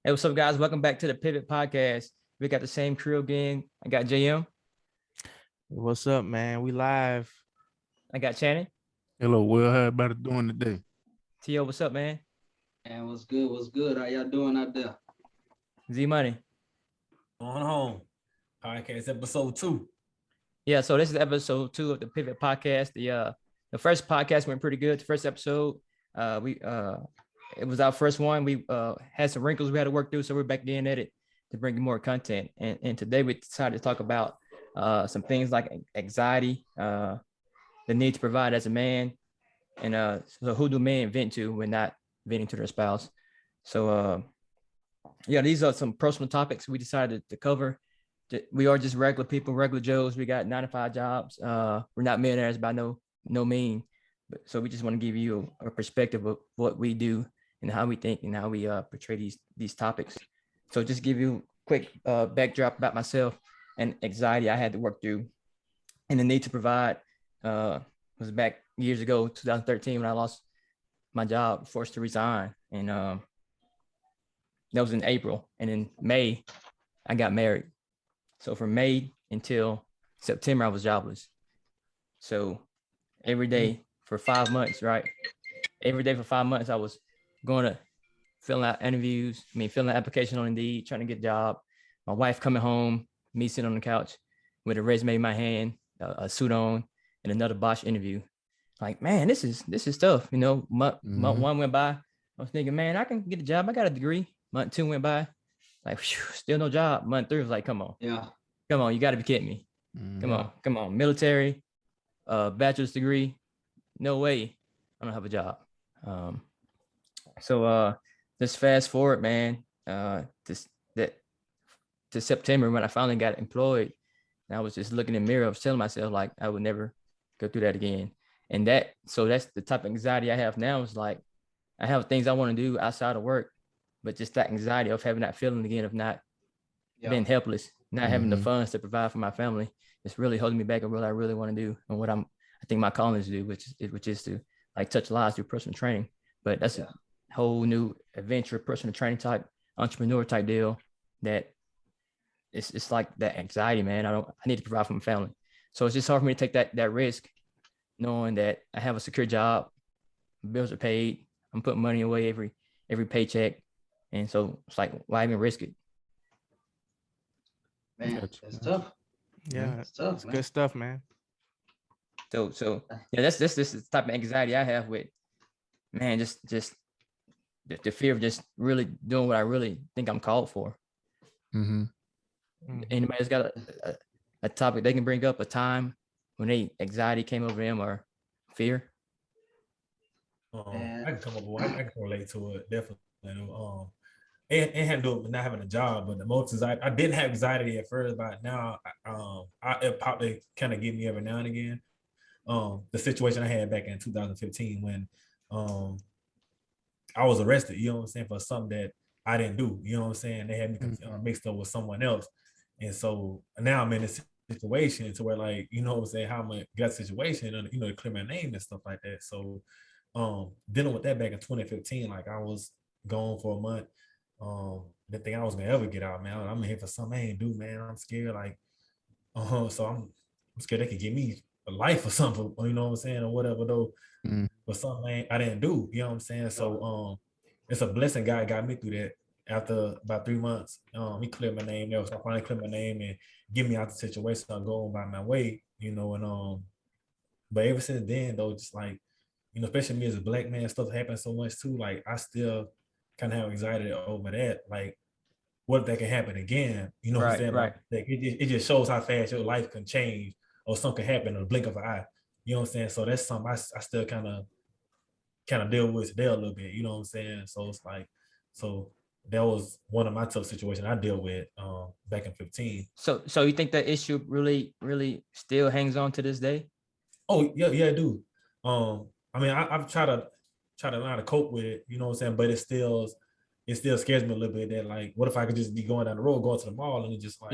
Hey, what's up, guys? Welcome back to the Pivot Podcast. We got the same crew again. I got JM. What's up, man? We live. I got Channing. Hello, Will. How everybody doing today? T.O., what's up, man? And what's good? What's good? How y'all doing out there? Z Money. On home. Podcast episode 2. Yeah, so this is episode 2 of the Pivot Podcast. The first podcast went pretty good. The first episode, it was our first one. We had some wrinkles we had to work through, so we're back again at it to bring you more content. And today we decided to talk about some things like anxiety, the need to provide as a man, and so who do men vent to when not venting to their spouse. So yeah, these are some personal topics we decided to cover. We are just regular people, regular Joes. We got 9-to-5 jobs. We're not millionaires by no mean, so we just want to give you a perspective of what we do and how we think and how we portray these topics. So just give you a quick backdrop about myself and anxiety I had to work through, and the need to provide was back years ago, 2013, when I lost my job, forced to resign, and that was in April. And in May, I got married. So from May until September, I was jobless. So every day for 5 months, right? Every day for 5 months, I was going to filling out interviews, filling out application on Indeed, trying to get a job. My wife coming home, me sitting on the couch with a resume in my hand, a suit on, and another Bosch interview. Like, man, this is tough. Month one went by. I was thinking, man, I can get a job. I got a degree. Month 2 went by. Like, still no job. Month 3 was like, come on. Yeah. Come on, you got to be kidding me. Come on. Military, bachelor's degree. No way I don't have a job. So just fast forward, man, to September when I finally got employed. And I was just looking in the mirror. I was telling myself, like, I would never go through that again. And that's the type of anxiety I have now. Is like, I have things I want to do outside of work, but just that anxiety of having that feeling again of not being helpless, not having the funds to provide for my family. It's really holding me back on what I really want to do and what I think my calling is to do, which is to like touch lives through personal training. But that's a whole new adventure, personal training type, entrepreneur type deal that it's like that anxiety, man. I need to provide for my family. So it's just hard for me to take that risk, knowing that I have a secure job, bills are paid, I'm putting money away every paycheck. And so it's like, why even risk it? Man, it's tough. Yeah, it's tough. It's good stuff, man. So yeah, that's this is the type of anxiety I have with, man, just the fear of just really doing what I really think I'm called for. Anybody's got a topic they can bring up, a time when anxiety came over them or fear? I can come up with. I can relate to it definitely. It had to do with not having a job, but the most is I didn't have anxiety at first, but now it probably kind of get me every now and again. The situation I had back in 2015 when I was arrested, you know what I'm saying, for something that I didn't do. You know what I'm saying? They had me mixed up with someone else, and so now I'm in this situation to where, like, you know what I'm saying, how I'm in that situation, and to clear my name and stuff like that. So dealing with that back in 2015, like, I was gone for a month. Didn't think I was gonna ever get out, man. I'm here for something I ain't do, man. I'm scared, like, so I'm scared they could give me a life or something, you know what I'm saying, or whatever though. But something I didn't do, you know what I'm saying. So it's a blessing God got me through that. After about 3 months, he cleared my name. So I finally cleared my name and get me out the situation. I'll go on by my way, and but ever since then though, just like, especially me as a black man, stuff happens so much too. Like, I still kind of have anxiety over that. Like, what if that can happen again? You know what I'm saying? Right. Like, it just shows how fast your life can change, or something can happen in a blink of an eye. You know what I'm saying? So that's something I still kind of deal with today a little bit. You know what I'm saying? So it's like, so that was one of my tough situations I dealt with back in 15. So you think that issue really, really still hangs on to this day? Oh yeah, I do. I've tried to learn how to cope with it, you know what I'm saying? But it still scares me a little bit that, like, what if I could just be going down the road, going to the mall, and it just like,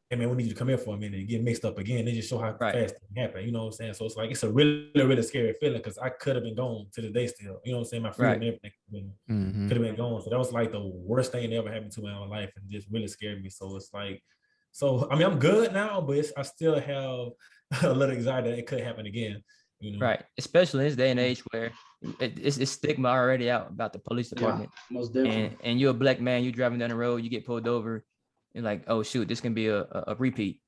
hey man, we need you to come here for a minute and get mixed up again. They just show how Right. fast it happen. You know what I'm saying? So it's like it's a really, really scary feeling because I could have been gone to the day still. You know what I'm saying? My freedom Right. and everything Mhm. could have been gone. So that was like the worst thing that ever happened to me in my life and just really scared me. So it's like, so I mean, I'm good now, but I still have a little anxiety that it could happen again. You know? Right. Especially in this day and age where it's stigma already out about the police Yeah, department. most definitely. And you're a black man, you driving down the road, you get pulled over, you're like, oh shoot, this can be a repeat.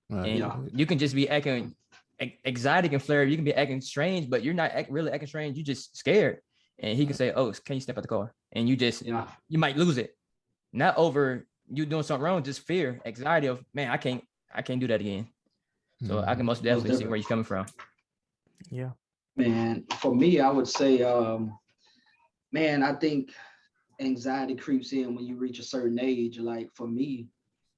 Right. And Yeah. you can just be acting exotic and flare. You can be acting strange, but you're not really acting strange. You just scared. And he can say, oh, can you step out the car? And you just, Yeah. you might lose it. Not over you doing something wrong, just fear, anxiety of, man, I can't do that again. So I can most definitely see where you're coming from. Yeah. Man, for me, I would say, man, I think anxiety creeps in when you reach a certain age. Like for me,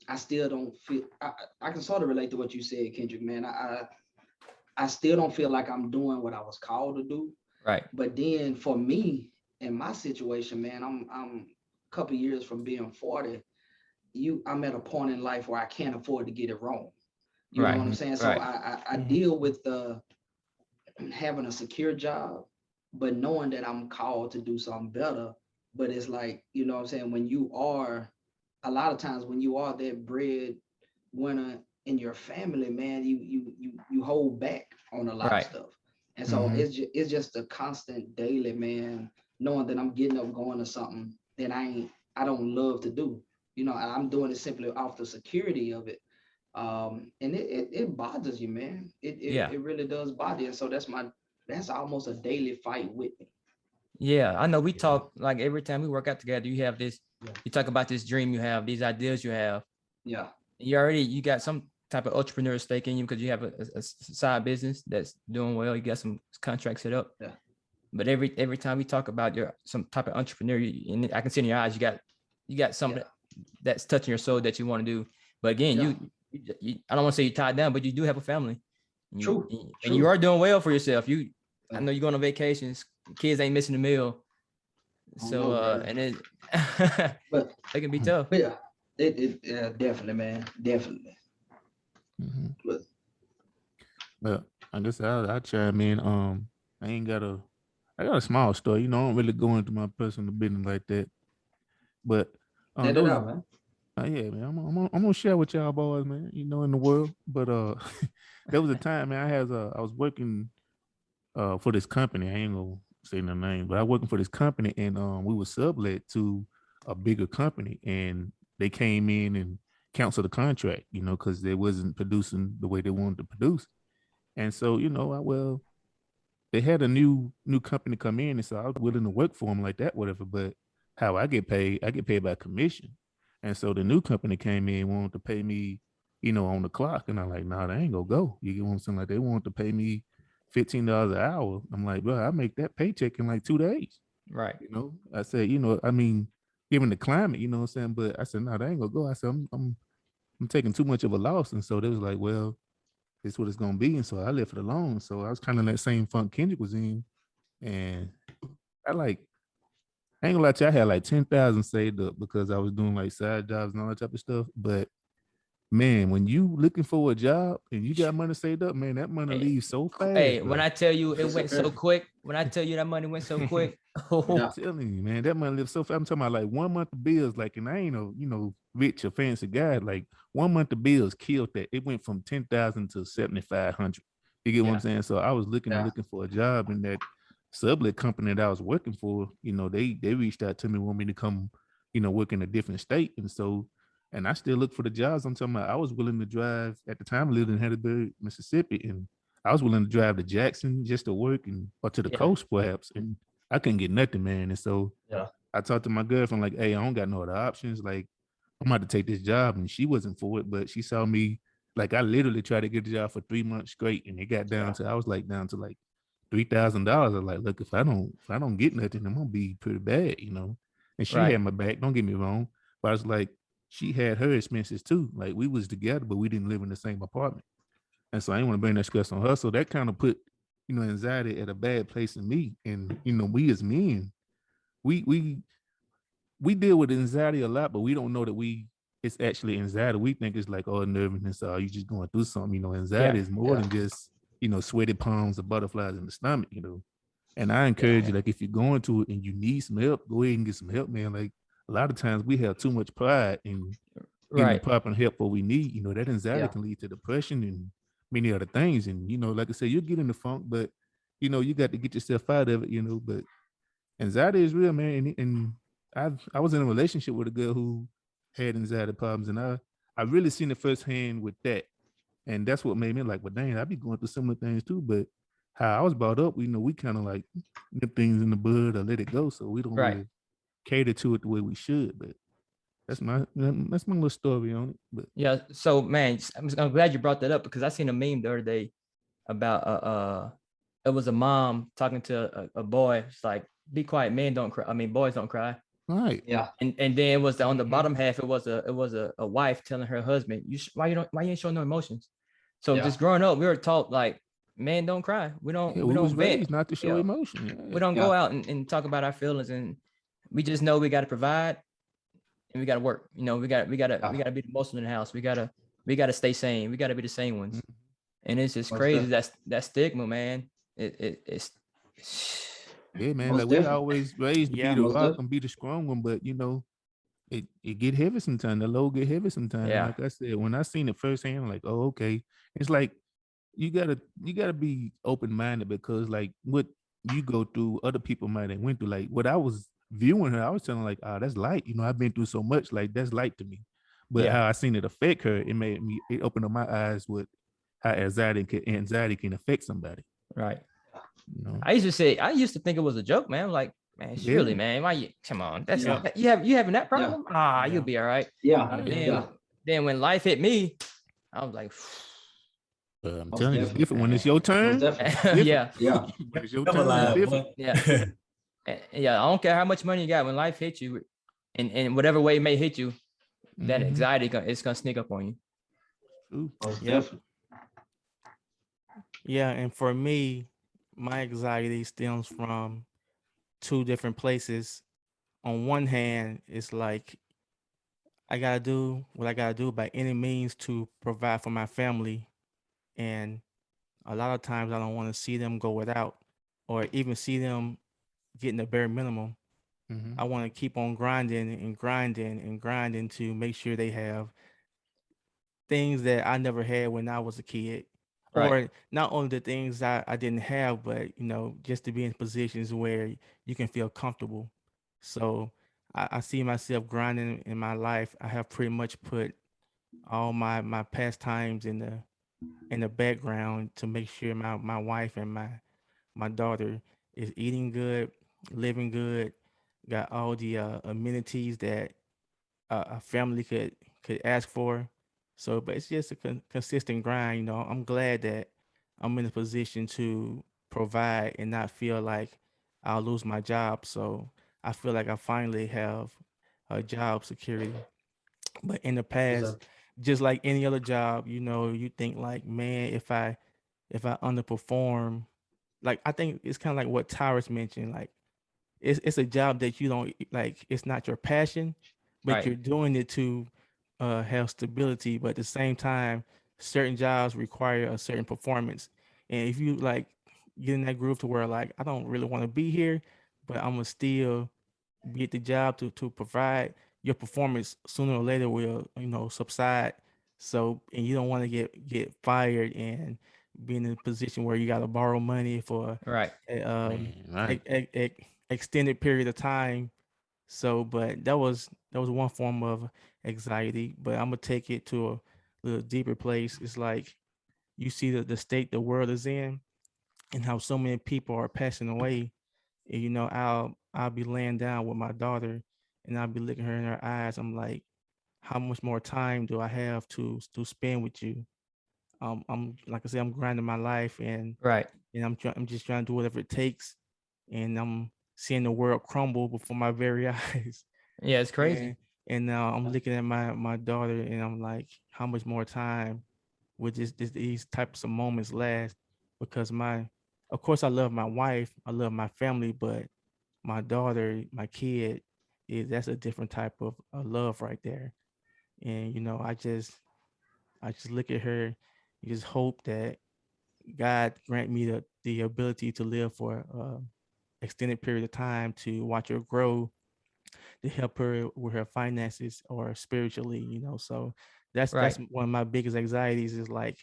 I still don't feel. I can sort of relate to what you said, Kendrick. Man, I still don't feel like I'm doing what I was called to do. Right. But then for me, in my situation, man, I'm a couple years from being 40. I'm at a point in life where I can't afford to get it wrong. You Right. know what I'm saying? So Right. I deal with having a secure job, but knowing that I'm called to do something better. But it's like, you know what I'm saying, when you are, a lot of times when you are that breadwinner in your family, man, you hold back on a lot Right. of stuff. And so Mhm. it's just a constant daily, man, knowing that I'm getting up going to something that I don't love to do. You know, and I'm doing it simply off the security of it. And it bothers you, man. Yeah. It really does bother you. And so that's almost a daily fight with me. Yeah, I know we Yeah. talk like every time we work out together, you have this, Yeah. you talk about this dream you have, these ideas you have. Yeah. You got some type of entrepreneur stake in you because you have a side business that's doing well. You got some contracts set up. Yeah. But every time we talk about some type of entrepreneur, and I can see in your eyes, you got something that's touching your soul that you want to do. But again, you I don't want to say you're tied down, but you do have a family. And True. and you are doing well for yourself. I know you're going on vacations. Kids ain't missing a meal. So and it But it can be tough. But yeah, definitely, man, definitely. Mhm. But But I guess I chime in. I got a small story. You know, I don't really go into my personal business like that. But let there it was out, man. yeah, man. I'm gonna share with y'all boys, man. You know, in the world. But there was a time, man. I was working for this company. I ain't gonna say no name, but I working for this company, and we were sublet to a bigger company, and they came in and canceled the contract, you know, because they wasn't producing the way they wanted to produce. And so, you know, they had a new company come in, and so I was willing to work for them like that, whatever. But how I get paid by commission. And so the new company came in, wanted to pay me, you know, on the clock, and I'm like, nah, they ain't gonna go. You get what I'm saying? Like they wanted to pay me $15 an hour. I'm like, bro, I make that paycheck in like 2 days. Right. You know, I said, you know, I mean, given the climate, you know what I'm saying? But I said, no, they ain't gonna go. I said, I'm taking too much of a loss. And so they was like, well, this is what it's gonna be. And so I left it alone. So I was kind of in that same funk Kendrick was in. And I ain't gonna lie to you, I had like 10,000 saved up because I was doing like side jobs and all that type of stuff. But man, when you looking for a job and you got money saved up, man, that money leaves so fast. Hey, when bro. I tell you it went so quick, when I tell you that money went so quick, Yeah. I'm telling you, man, that money lives so fast. I'm talking about like 1 month of bills, like, and I ain't no, you know, rich or fancy guy. Like 1 month of bills killed that. It went from 10,000 to 7,500. You get what Yeah. I'm saying? So I was looking for a job in that sublet company that I was working for. You know, they reached out to me, want me to come, you know, work in a different state. And so, and I still look for the jobs. I'm talking about I was willing to drive at the time I lived in Hattiesburg, Mississippi, and I was willing to drive to Jackson just to work or to the Yeah. coast perhaps. And I couldn't get nothing, man. And so Yeah. I talked to my girlfriend, like, hey, I don't got no other options. Like, I'm about to take this job. And she wasn't for it, but she saw me, like, I literally tried to get the job for 3 months straight. And it got down to, I was like down to like $3,000. I was like, look, if I don't get nothing, I'm gonna be pretty bad, you know. And she Right. had my back, don't get me wrong. But I was like, she had her expenses too. Like we was together, but we didn't live in the same apartment. And so I didn't want to bring that stress on her. So that kind of put, you know, anxiety at a bad place in me. And, you know, we as men, we deal with anxiety a lot, but we don't know that we it's actually anxiety. We think it's like, oh, nervousness, you just going through something. Anxiety is more than just, sweaty palms or butterflies in the stomach, And I encourage you, like, if you're going to it and you need some help, go ahead and get some help, man. Like, a lot of times we have too much pride in getting the Right. proper help what we need. That anxiety Yeah. can lead to depression and many other things. And, like I said, you'll get in the funk, but, you got to get yourself out of it, but anxiety is real, man. And I was in a relationship with a girl who had anxiety problems, and I really seen it firsthand with that. And that's what made me like, well, dang, I be going through similar things too. But how I was brought up, we kind of like nip things in the bud or let it go. So we don't Right. really cater to it the way we should. But that's my little story on it. But Yeah. So man, I'm glad you brought that up because I seen a meme the other day about it was a mom talking to a boy. It's like, be quiet, men don't cry. I mean, boys don't cry. right. Yeah. And then it was on the Mhm. bottom half. It was a wife telling her husband, why you ain't showing no emotions. So Yeah. just growing up, we were taught like, men don't cry. We don't Yeah, we we was don't vent. raised not to show Yeah. emotion. Yeah. We don't go out and talk about our feelings, and we just know we got to provide and we got to work. We got to be the muscle in the house. We got to stay sane. We got to be the same ones. Mhm. And it's just Most crazy that stigma, man. It's Yeah, man. Most Like we definitely. always raised to Yeah. be the Most rock def- and be the strong one, but it get heavy sometimes. The load get heavy sometimes. And Yeah. like I said, when I seen it firsthand, I'm like, oh, okay. It's like you gotta be open minded because like what you go through, other people might have went through. Like what I was viewing her, I was telling like, oh, that's light. I've been through so much, like that's light to me. But Yeah. how I seen it affect her, it opened up my eyes with how anxiety can affect somebody. right. You know? I used to think it was a joke, man. I'm like, man, surely, Yeah. man. Why you come on? That's Yeah. you having that Yeah. problem? Yeah. You'll be all right. Yeah. Right. Then, Yeah. then when life hit me, I was like, I'm Most telling you, it's definitely. different when it's your turn. Most definitely. yeah, Yeah. When it's your I'm turn, it's alive, different. boy. yeah. Yeah. I don't care how much money you got. When life hits you, in whatever way it may hit you, that Mhm. anxiety it's gonna sneak up on you. Ooh. Most Yep. definitely. Yeah, and for me, my anxiety stems from two different places. On one hand, it's like I gotta do what I gotta do by any means to provide for my family, and a lot of times I don't want to see them go without, or even see them getting the bare minimum. Mhm. I want to keep on grinding and grinding and grinding to make sure they have things that I never had when I was a kid. Right. Or not only the things I didn't have, but just to be in positions where you can feel comfortable. So I see myself grinding in my life. I have pretty much put all my pastimes in the background to make sure my wife and my daughter is eating good, living good, got all the amenities that a family could ask for. So, but it's just a consistent grind. I'm glad that I'm in a position to provide and not feel like I'll lose my job. So I feel like I finally have a job security. But in the past, just like any other job, you think like, man, if I underperform, like I think it's kind of like what Tyrus mentioned, like it's a job that you don't like, it's not your passion, but Right. you're doing it to have stability. But at the same time, certain jobs require a certain performance. And if you like get in that groove to where like I don't really want to be here, but I'm gonna still be at the job to provide, your performance sooner or later will subside. So, and you don't want to get fired and be in a position where you got to borrow money for Right. Man, right. extended period of time. So, but that was one form of anxiety. But I'm gonna take it to a little deeper place. It's like you see the state the world is in, and how so many people are passing away. And I'll be laying down with my daughter, and I'll be looking her in her eyes. I'm like, how much more time do I have to spend with you? I'm like I said, I'm grinding my life, and Right. I'm just trying to do whatever it takes, and I'm seeing the world crumble before my very eyes. Yeah. It's crazy. And now I'm looking at my daughter, and I'm like, how much more time would these types of moments last? Because of course, I love my wife, I love my family, but my daughter, my kid, that's a different type of love right there. And I just look at her and just hope that God grant me the ability to live for extended period of time to watch her grow, to help her with her finances or spiritually, So that's Right. one of my biggest anxieties is like,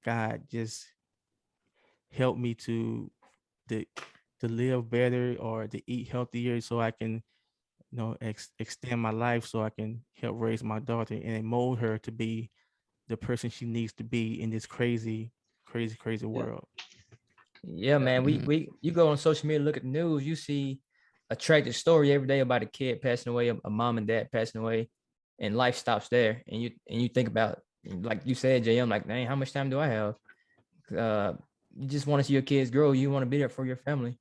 God, just help me to to live better or to eat healthier so I can extend my life so I can help raise my daughter and mold her to be the person she needs to be in this crazy, crazy, crazy Yeah. world. Yeah, Yeah. man. Mhm. We you go on social media, look at the news, you see a tragic story every day about a kid passing away, a mom and dad passing away, and life stops there. And you think about, like you said, JM, like, dang, how much time do I have? Uh, you just want to see your kids grow. You want to be there for your family.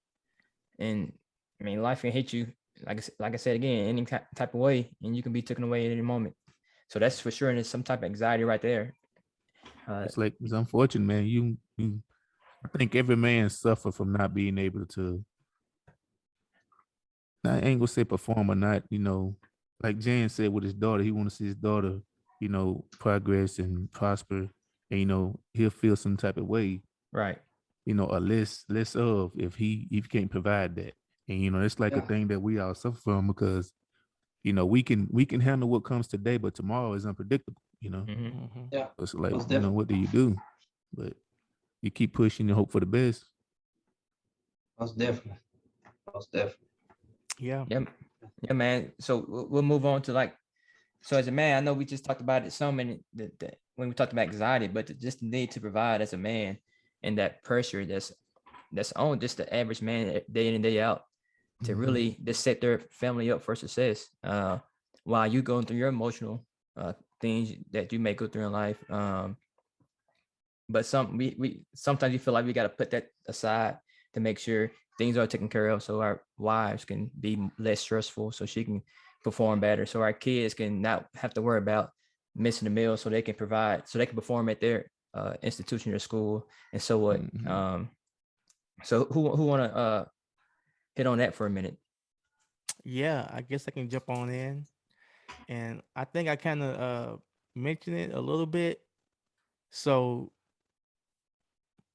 And I mean, life can hit you, like I said again, any type of way, and you can be taken away at any moment. So that's for sure, and it's some type of anxiety right there. It's like it's unfortunate, man. I think every man suffer from not being able to. I ain't gonna say perform or not. Like Jan said with his daughter, he want to see his daughter, progress and prosper, and he'll feel some type of way, Right. or less of if he can't provide that. And it's like a Yeah. thing that we all suffer from because we can handle what comes today, but tomorrow is unpredictable. Hmm. Hmm. Yeah. It's like, Most definitely. what do you do? But you keep pushing and hope for the best. Most definitely. Most definitely. Yeah. Yeah, yeah, man. So we'll move on to like, so as a man, I know we just talked about it some in when we talked about anxiety, but just the need to provide as a man and that pressure that's on just the average man day in and day out to Mhm. really just set their family up for success. While you going through your emotional things that you may go through in life. But we sometimes you feel like we got to put that aside to make sure things are taken care of so our wives can be less stressful so she can perform better so our kids can not have to worry about missing the meal so they can provide so they can perform at their institution or school and so what Mhm. so who want to hit on that for a minute. Yeah, I guess I can jump on in. And I think I kind of mentioned it a little bit. So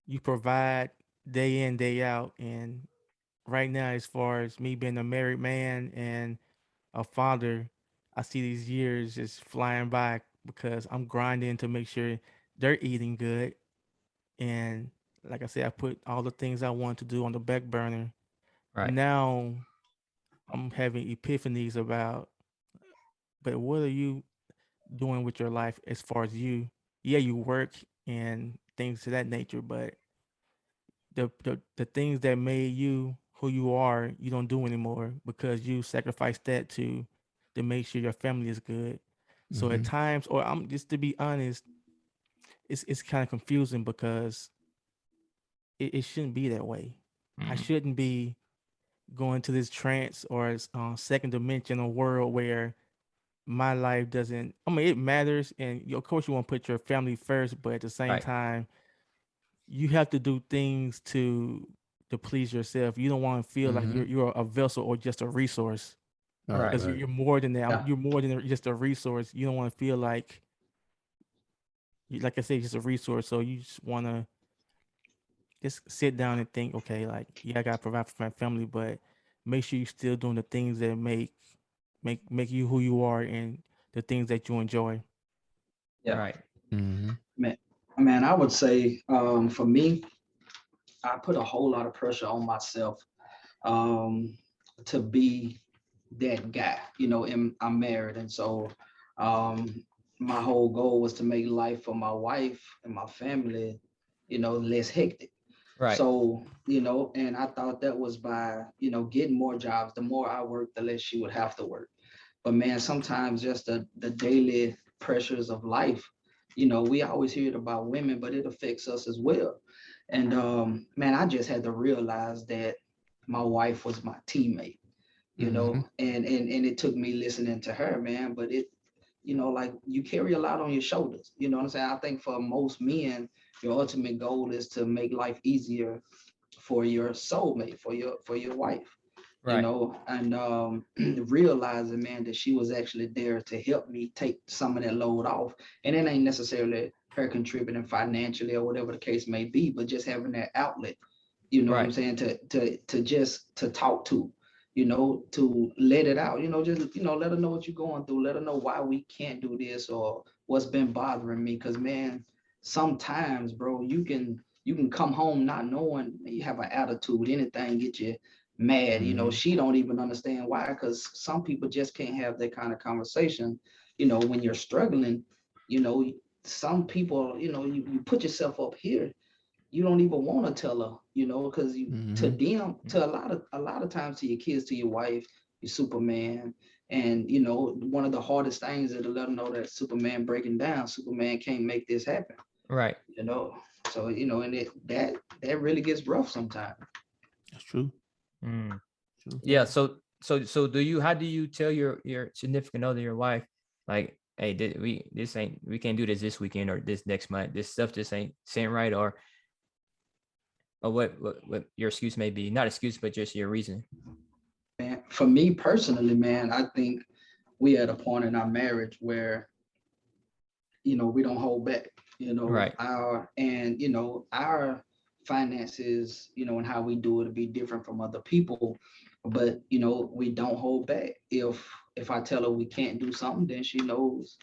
you provide day in, day out. And right now, as far as me being a married man and a father, I see these years just flying by because I'm grinding to make sure they're eating good. And like I said, I put all the things I want to do on the back burner. Right. Now I'm having epiphanies about, but what are you doing with your life as far as you? Yeah, you work and things to that nature, but the things that made you who you are, you don't do anymore because you sacrificed that to make sure your family is good. So at Mhm. times, or I'm just to be honest, it's kind of confusing because it shouldn't be that way. I Mhm. shouldn't be going to this trance or second dimensional world where my life doesn't. I mean, it matters, and of course you want to put your family first, but at the same Right. time, you have to do things to please yourself. You don't want to feel like Mhm. you're a vessel or just a resource All right. Right. because Right. you're more than that. Yeah. You're more than just a resource. You don't want to feel like like I said, just a resource. So you just want to just sit down and think, okay, like yeah, I gotta provide for my family, but make sure you're still doing the things that make you who you are and the things that you enjoy. Yeah. Right. Mhm. Man, man, I would say for me, I put a whole lot of pressure on myself um, to be that guy, and I'm married. And so um, my whole goal was to make life for my wife and my family, less hectic. Right. So, and I thought that was by, getting more jobs. The more I work, the less she would have to work. But man, sometimes just the daily pressures of life, we always hear it about women, but it affects us as well. And man, I just had to realize that my wife was my teammate, Mhm. and it took me listening to her, man. But it, like you carry a lot on your shoulders. You know what I'm saying? I think for most men, your ultimate goal is to make life easier for your soulmate, for your wife. you Right. know, and realizing, man, that she was actually there to help me take some of that load off. And it ain't necessarily her contributing financially or whatever the case may be, but just having that outlet, you know what I'm Right. saying, to just to talk to, you know, to let it out, you know, just, you know, let her know what you're going through, let her know why we can't do this or what's been bothering me. Cause man, sometimes, bro, you can come home not knowing, you have an attitude, anything get you mad, you know, Mhm. she don't even understand why, because some people just can't have that kind of conversation, you know, when you're struggling, you know, some people, you know, you put yourself up here, you don't even want to tell her, you know, because you to Mhm. them, to a lot of times to your kids, to your wife, your Superman. And you know, one of the hardest things is to let them know that Superman breaking down, Superman can't make this happen, Right. you know. So, you know, and that really gets rough sometimes. That's true. Mm. True. Yeah. So do you? How do you tell your significant other, your wife, like, hey, we can't do this weekend or this next month. This stuff just ain't right, or what your excuse may be. Not excuse, but just your reason. Man, for me personally, man, I think we at a point in our marriage where, you know, we don't hold back, you know, Right. our finances, you know, and how we do it to be different from other people. But, you know, we don't hold back. If I tell her we can't do something, then she knows,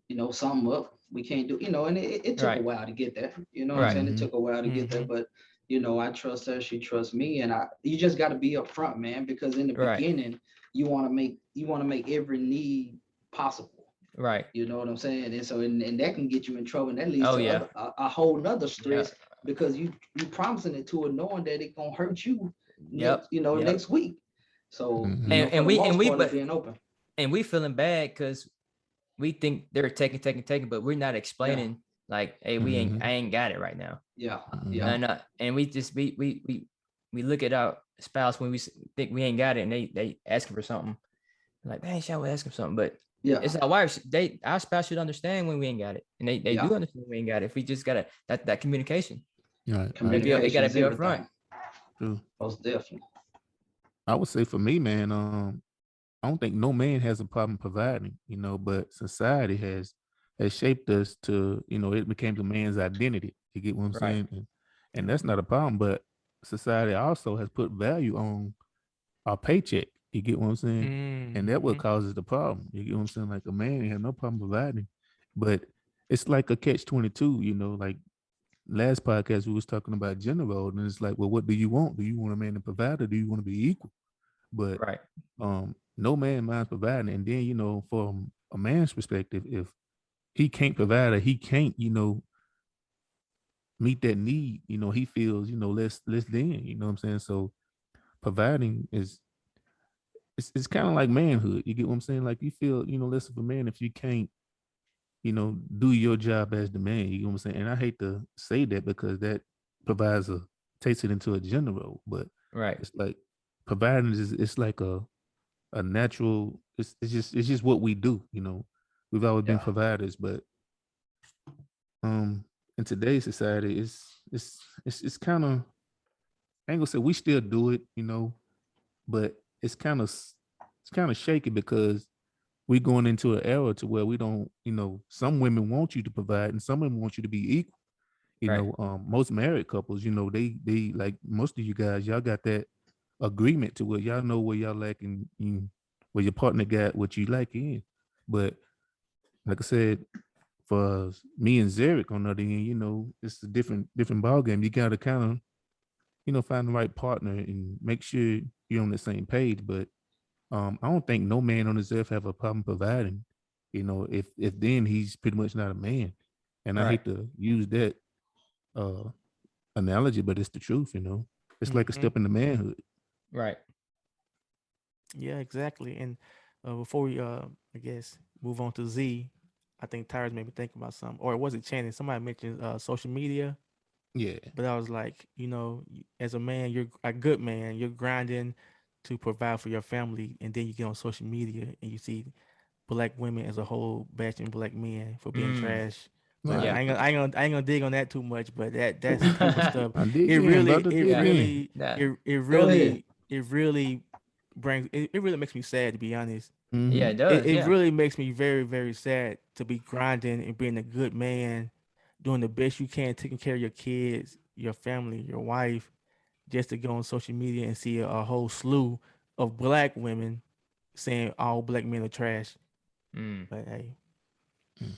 you know, something up. We can't do, you know, and it took a Right. while to get there. You know what I'm Right. saying? It Mhm. took a while to get there, Mhm. but you know, I trust her, she trusts me, and you just got to be upfront, man, because in the Right. beginning, you want to make every need possible. Right. You know what I'm saying? And so, and that can get you in trouble, and that leads Oh to yeah. a whole nother Yeah. stress because you promising it to her knowing that it gonna hurt you Yep. Yep. next week. So, you Mhm. know, And for and the we and most we part, it's but being open. and we feeling bad because we think they're taking, but we're not Yeah, explaining, like, hey, I Mhm. ain't got it right now. yeah, yeah, Mhm. And we just we look at our spouse when think we ain't got it, and they asking for something, like, man, shall we ask them something? But yeah, it's our wives. Our spouse should understand when we ain't got it, and they do yeah. understand when we ain't got it. If we just gotta that communication, Right. Right. it Communication gotta is be upfront. everything. True. Most definitely. I would say for me, man, I don't think no man has a problem providing, but society has shaped us to, it became the man's identity. You get what I'm Right. saying? And that's not a problem, but society also has put value on our paycheck. You get what I'm saying? And that what Mhm. causes the problem. You get what I'm saying? Like a man has no problem providing, but it's like a catch-22. Like last podcast we was talking about gender role, and it's like, well, what do you want? Do you want a man to provide, or do you want to be equal? But Right. no man minds providing. And then, from a man's perspective, if he can't provide or he can't, meet that need, he feels, less than, you know what I'm saying? So providing is it's kind of like manhood. You get what I'm saying? Like you feel, less of a man if you can't, do your job as the man. You know what I'm saying? And I hate to say that because that provides takes it into a gender role, but Right. it's like providing is it's like a natural, it's just what we do. We've always been Yeah, providers, but in today's society it's kind of, I ain't gonna say we still do it, but it's kind of shaky because we going into an era to where we don't, some women want you to provide and some women want you to be equal. Right. Most married couples, they like most of you guys, y'all got that agreement to where y'all know where y'all like and where your partner got what you like in. But like I said, for me and Zarek on the other end, it's a different ball game. You gotta kind of, find the right partner and make sure you're on the same page. But I don't think no man on this earth have a problem providing. If then he's pretty much not a man. And I Right. hate to use that uh analogy, but it's the truth. It's like a Mhm. step into manhood. Right. Yeah, exactly. And before we, I guess, move on to Z, I think Tyrus made me think about something, or was it Channing? Somebody mentioned social media, Yeah. but I was like, as a man, you're a good man. You're grinding to provide for your family, and then you get on social media and you see black women as a whole bashing black men for being Mm. trash. But Right. Yeah. I ain't gonna dig on that too much. But that's type of stuff. I dig It in, really, brother. it Dig Yeah. in. really, That. it go ahead. really, it really brings it really makes me sad, to be honest. Yeah, it Mhm. does. It Yeah. really makes me very, very sad to be grinding and being a good man, doing the best you can, taking care of your kids, your family, your wife, just to go on social media and see a whole slew of black women saying all black men are trash. Mm, But hey, mm.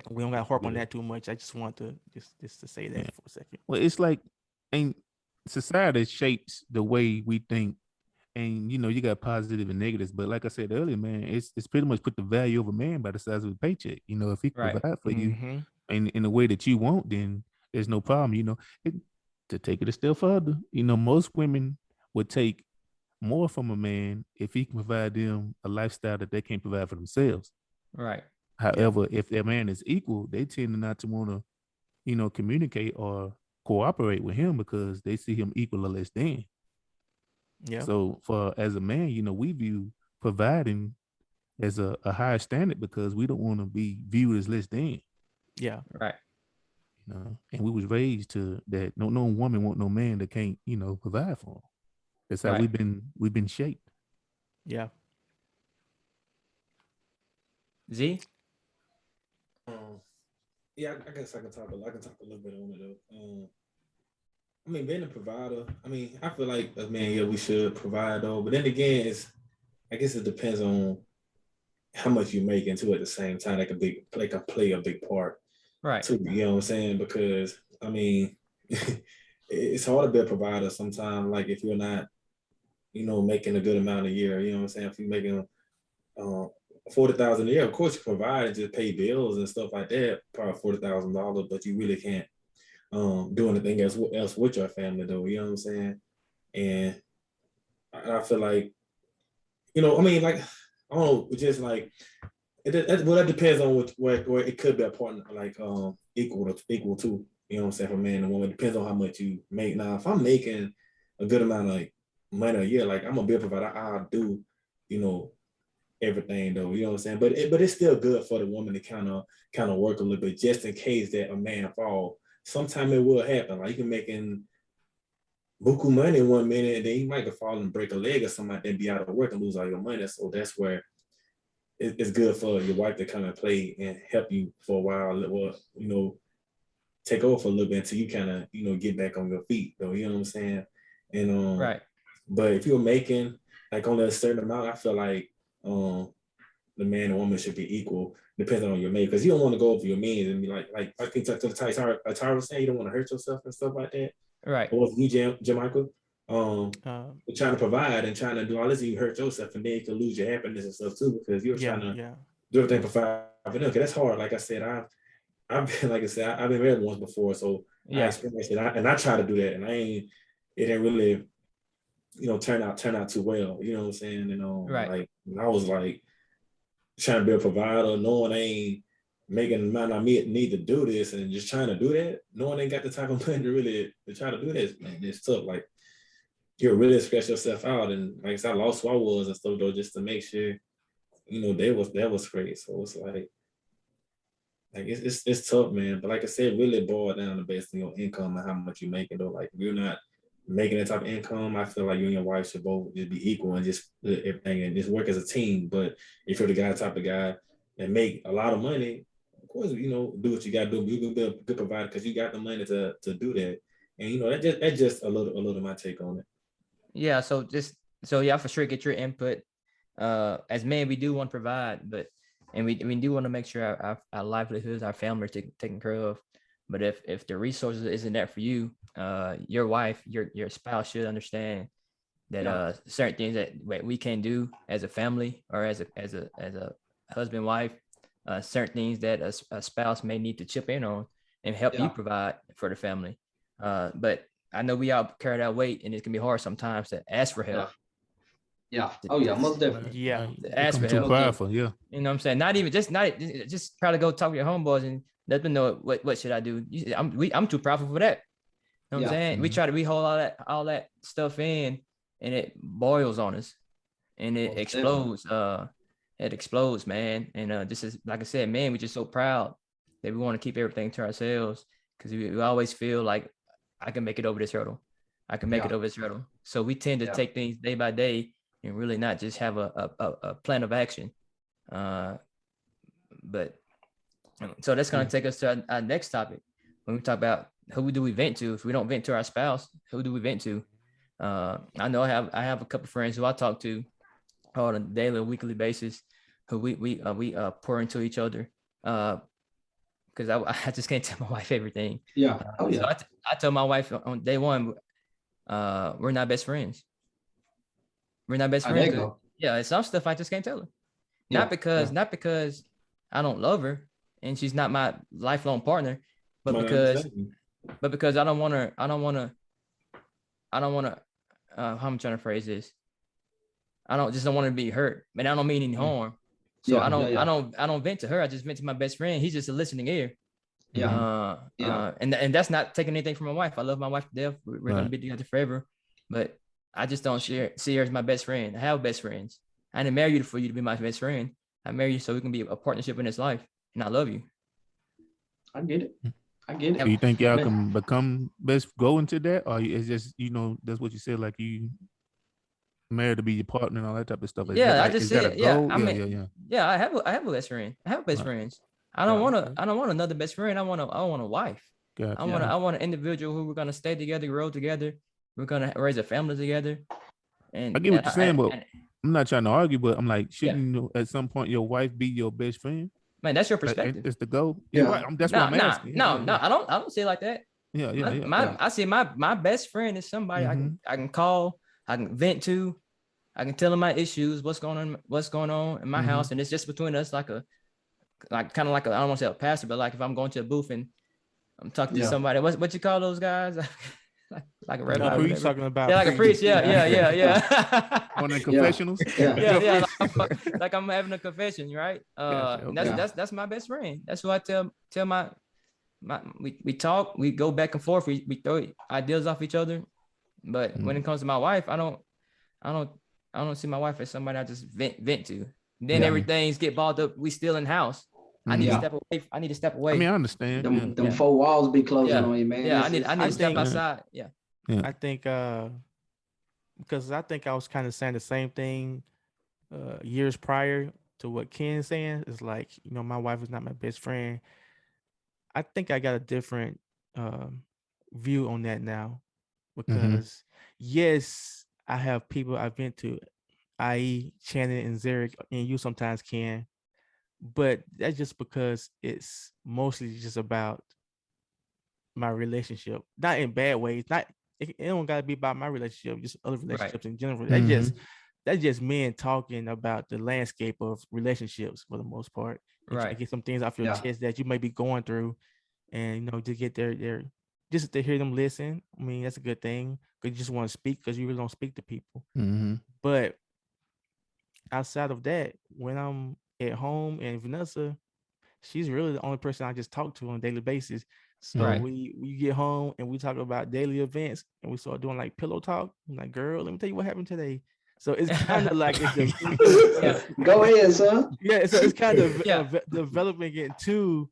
we don't got to harp on Yeah. that too much. I just want to just to say Yeah. that for a second. Well, it's like, and society shapes the way we think, and you got positive and negatives. But like I said earlier, man, it's pretty much put the value of a man by the size of a paycheck. If he can Right. provide for you Mm-hmm. in the way that you want, then there's no problem. It, to take it a step further, most women would take more from a man if he can provide them a lifestyle that they can't provide for themselves. Right. However, if that man is equal, they tend not to want to, communicate or cooperate with him because they see him equal or less than. Yeah. So for as a man, we view providing as a higher standard because we don't want to be viewed as less than. Yeah. Right. And we was raised to that no woman want no man that can't, provide for them. That's how Right. we've been shaped. Yeah. Z. Yeah, I guess I can talk. I can talk a little bit on it though. I mean, being a provider. I mean, I feel like as man, yeah, we should provide though. But then again, I guess it depends on how much you make into at the same time. That can play a big part Right. too. You know what I'm saying? Because I mean, it's hard to be a provider sometimes. Like if you're not, making a good amount a year. You know what I'm saying? If you're making 40,000 a year, of course you provide and just pay bills and stuff like that. Probably $40,000, but you really can't do anything else with your family though. You know what I'm saying? And I feel like, I mean, like, I don't know, just like that depends on where it could be a partner like equal to, you know what I'm saying, for man and woman. It depends on how much you make. Now, if I'm making a good amount of like money a year, like I'm a bill provider, I'll do, everything though, you know what I'm saying? But it's still good for the woman to kind of work a little bit just in case that a man fall. Sometime it will happen. Like you can making buku money 1 minute and then you might fall and break a leg or something like that, be out of work and lose all your money. So that's where it's good for your wife to come and play and help you for a while, or, take over for a little bit until you kind of, get back on your feet though, you know what I'm saying? And Right. but if you're making like only a certain amount, I feel like the man and woman should be equal, depending on your mate, because you don't want to go over your means and be like I think Tyra was saying, you don't want to hurt yourself and stuff like that. Right. Or if you, Jamaica, trying to provide and trying to do all this, you hurt yourself, and then you can lose your happiness and stuff too, because you're trying to do everything for 5 for them. Because that's hard. Like I said, I've been I've been married once before, so I Yeah. experienced it, and I try to do that, and it didn't really, turn out too well. You know what I'm saying? And Right. like I was like trying to be a provider, knowing I ain't making the amount I need to do this, and just trying to do that, knowing I ain't got the type of money to try to do this, man, it's tough. Like you really stress yourself out, and like I said, I lost who I was and stuff though, just to make sure, that was great. So it's like it's tough, man. But like I said, really boil down to based on your income and how much you're making though. Like if you're not making that type of income, I feel like you and your wife should both just be equal and just do everything and just work as a team. But if you're the type of guy that make a lot of money, of course, do what you got to do. You can be a good provider because you got the money to do that. And that's just a little of my take on it. Yeah. So yeah, for sure, get your input. As men, we do want to provide, but we do want to make sure our livelihoods, our family are taken care of. But if the resources isn't there for you, your wife, your spouse should understand that certain things that we can do as a family or as a husband, wife, certain things that a spouse may need to chip in on and help you provide for the family. But I know we all carry that weight, and it can be hard sometimes to ask for help. Yeah. Oh yeah, most definitely. Yeah. Ask for Too help. prideful, yeah. You know what I'm saying? Not even just try to go talk to your homeboys and let them know what should I do. I'm too prideful for that. You know what I'm saying? Mhm. We hold all that stuff in, and it boils on us, and it Most explodes. It explodes, man. And this is, like I said, man, we're just so proud that we want to keep everything to ourselves because we always feel like I can make it over this hurdle. I can make it over this hurdle. So we tend to take things day by day and really not just have a plan of action. But so that's going to take us to our next topic when we talk about who do we vent to. If we don't vent to our spouse, who do we vent to? I know I have a couple friends who I talk to on a daily or weekly basis, who we pour into each other. Because I just can't tell my wife everything. Yeah. Oh yeah. So I told my wife on day one, we're not best friends. We're not best Oh, there you friends. go. Yeah, it's some stuff I just can't tell her. Yeah, Not because I don't love her and she's not my lifelong partner, but because I don't want to. How I'm trying to phrase this. I don't want to be hurt, and I don't mean any harm. So Yeah, I don't yeah. I don't vent to her. I just vent to my best friend. He's just a listening ear. Yeah. And that's not taking anything from my wife. I love my wife to death. We're gonna Right. be together forever. But I just don't see her as my best friend. I have best friends. I didn't marry you for you to be my best friend. I married you so we can be a partnership in this life. And I love you. I get it. I get Do it. you think y'all Man. can become best go into that, or it's just that's what you said, like you married to be your partner and all that type of stuff? Is Yeah, that, I like, just is that said, a yeah. goal? I mean, Yeah. yeah, I have a best friend. I have best Right. friends. I don't Yeah. want another best friend. I want a wife. Gotcha. I want an individual who we're gonna stay together, grow together. We're gonna raise a family together. And I get what you're saying, but and- I'm not trying to argue, but I'm like, Yeah. shouldn't at some point your wife be your best friend? man, that's your Like, perspective. it's the goal. Yeah. Yeah, right. That's what I'm asking. No, Yeah. I don't see it like that. Yeah. Yeah. I see my best friend is somebody Mm-hmm. I can call, I can vent to, I can tell them my issues, what's going on in my Mhm. house, and it's just between us, like kind of like I don't want to say a pastor, but like if I'm going to a booth and I'm talking to Yeah. somebody, what you call those guys? like a A rabbi. or priest? whatever. talking about Yeah, like a priest. Yeah. One of the confessionals. Yeah. yeah. Like I'm having a confession, right? Gotcha, And okay. that's my best friend. That's who I tell my we talk, we go back and forth, we throw ideas off each other. But when it comes to my wife, I don't see my wife as somebody I just vent to. Then Yeah. everything's get balled up. We still in house. I need Yeah. to step away. I need to step away. I mean, I understand. Them Yeah. four walls be closing Yeah. on you, man. yeah, I It's- need to step think- outside. Yeah. I think because I think I was kind of saying the same thing years prior to what Ken's saying. It's like, my wife is not my best friend. I think I got a different view on that now because yes, I have people I've been to, i.e. Shannon and Zarek, and you sometimes can, but that's just because it's mostly just about my relationship, not in bad ways. Not it don't gotta be about my relationship, just other relationships in general. That's just men talking about the landscape of relationships for the most part. And try to Right. get some things off your Yeah. chest that you may be going through, and to get their just to hear them listen. I mean, that's a good thing because you just want to speak because you really don't speak to people. Mm-hmm. But outside of that, when I'm at home and Vanessa, she's really the only person I just talk to on a daily basis. So Right. we get home and we talk about daily events and we start doing like pillow talk. I'm like, girl, let me tell you what happened today. So it's kind of like Go ahead, son. yeah. So it's kind of Yeah. developing into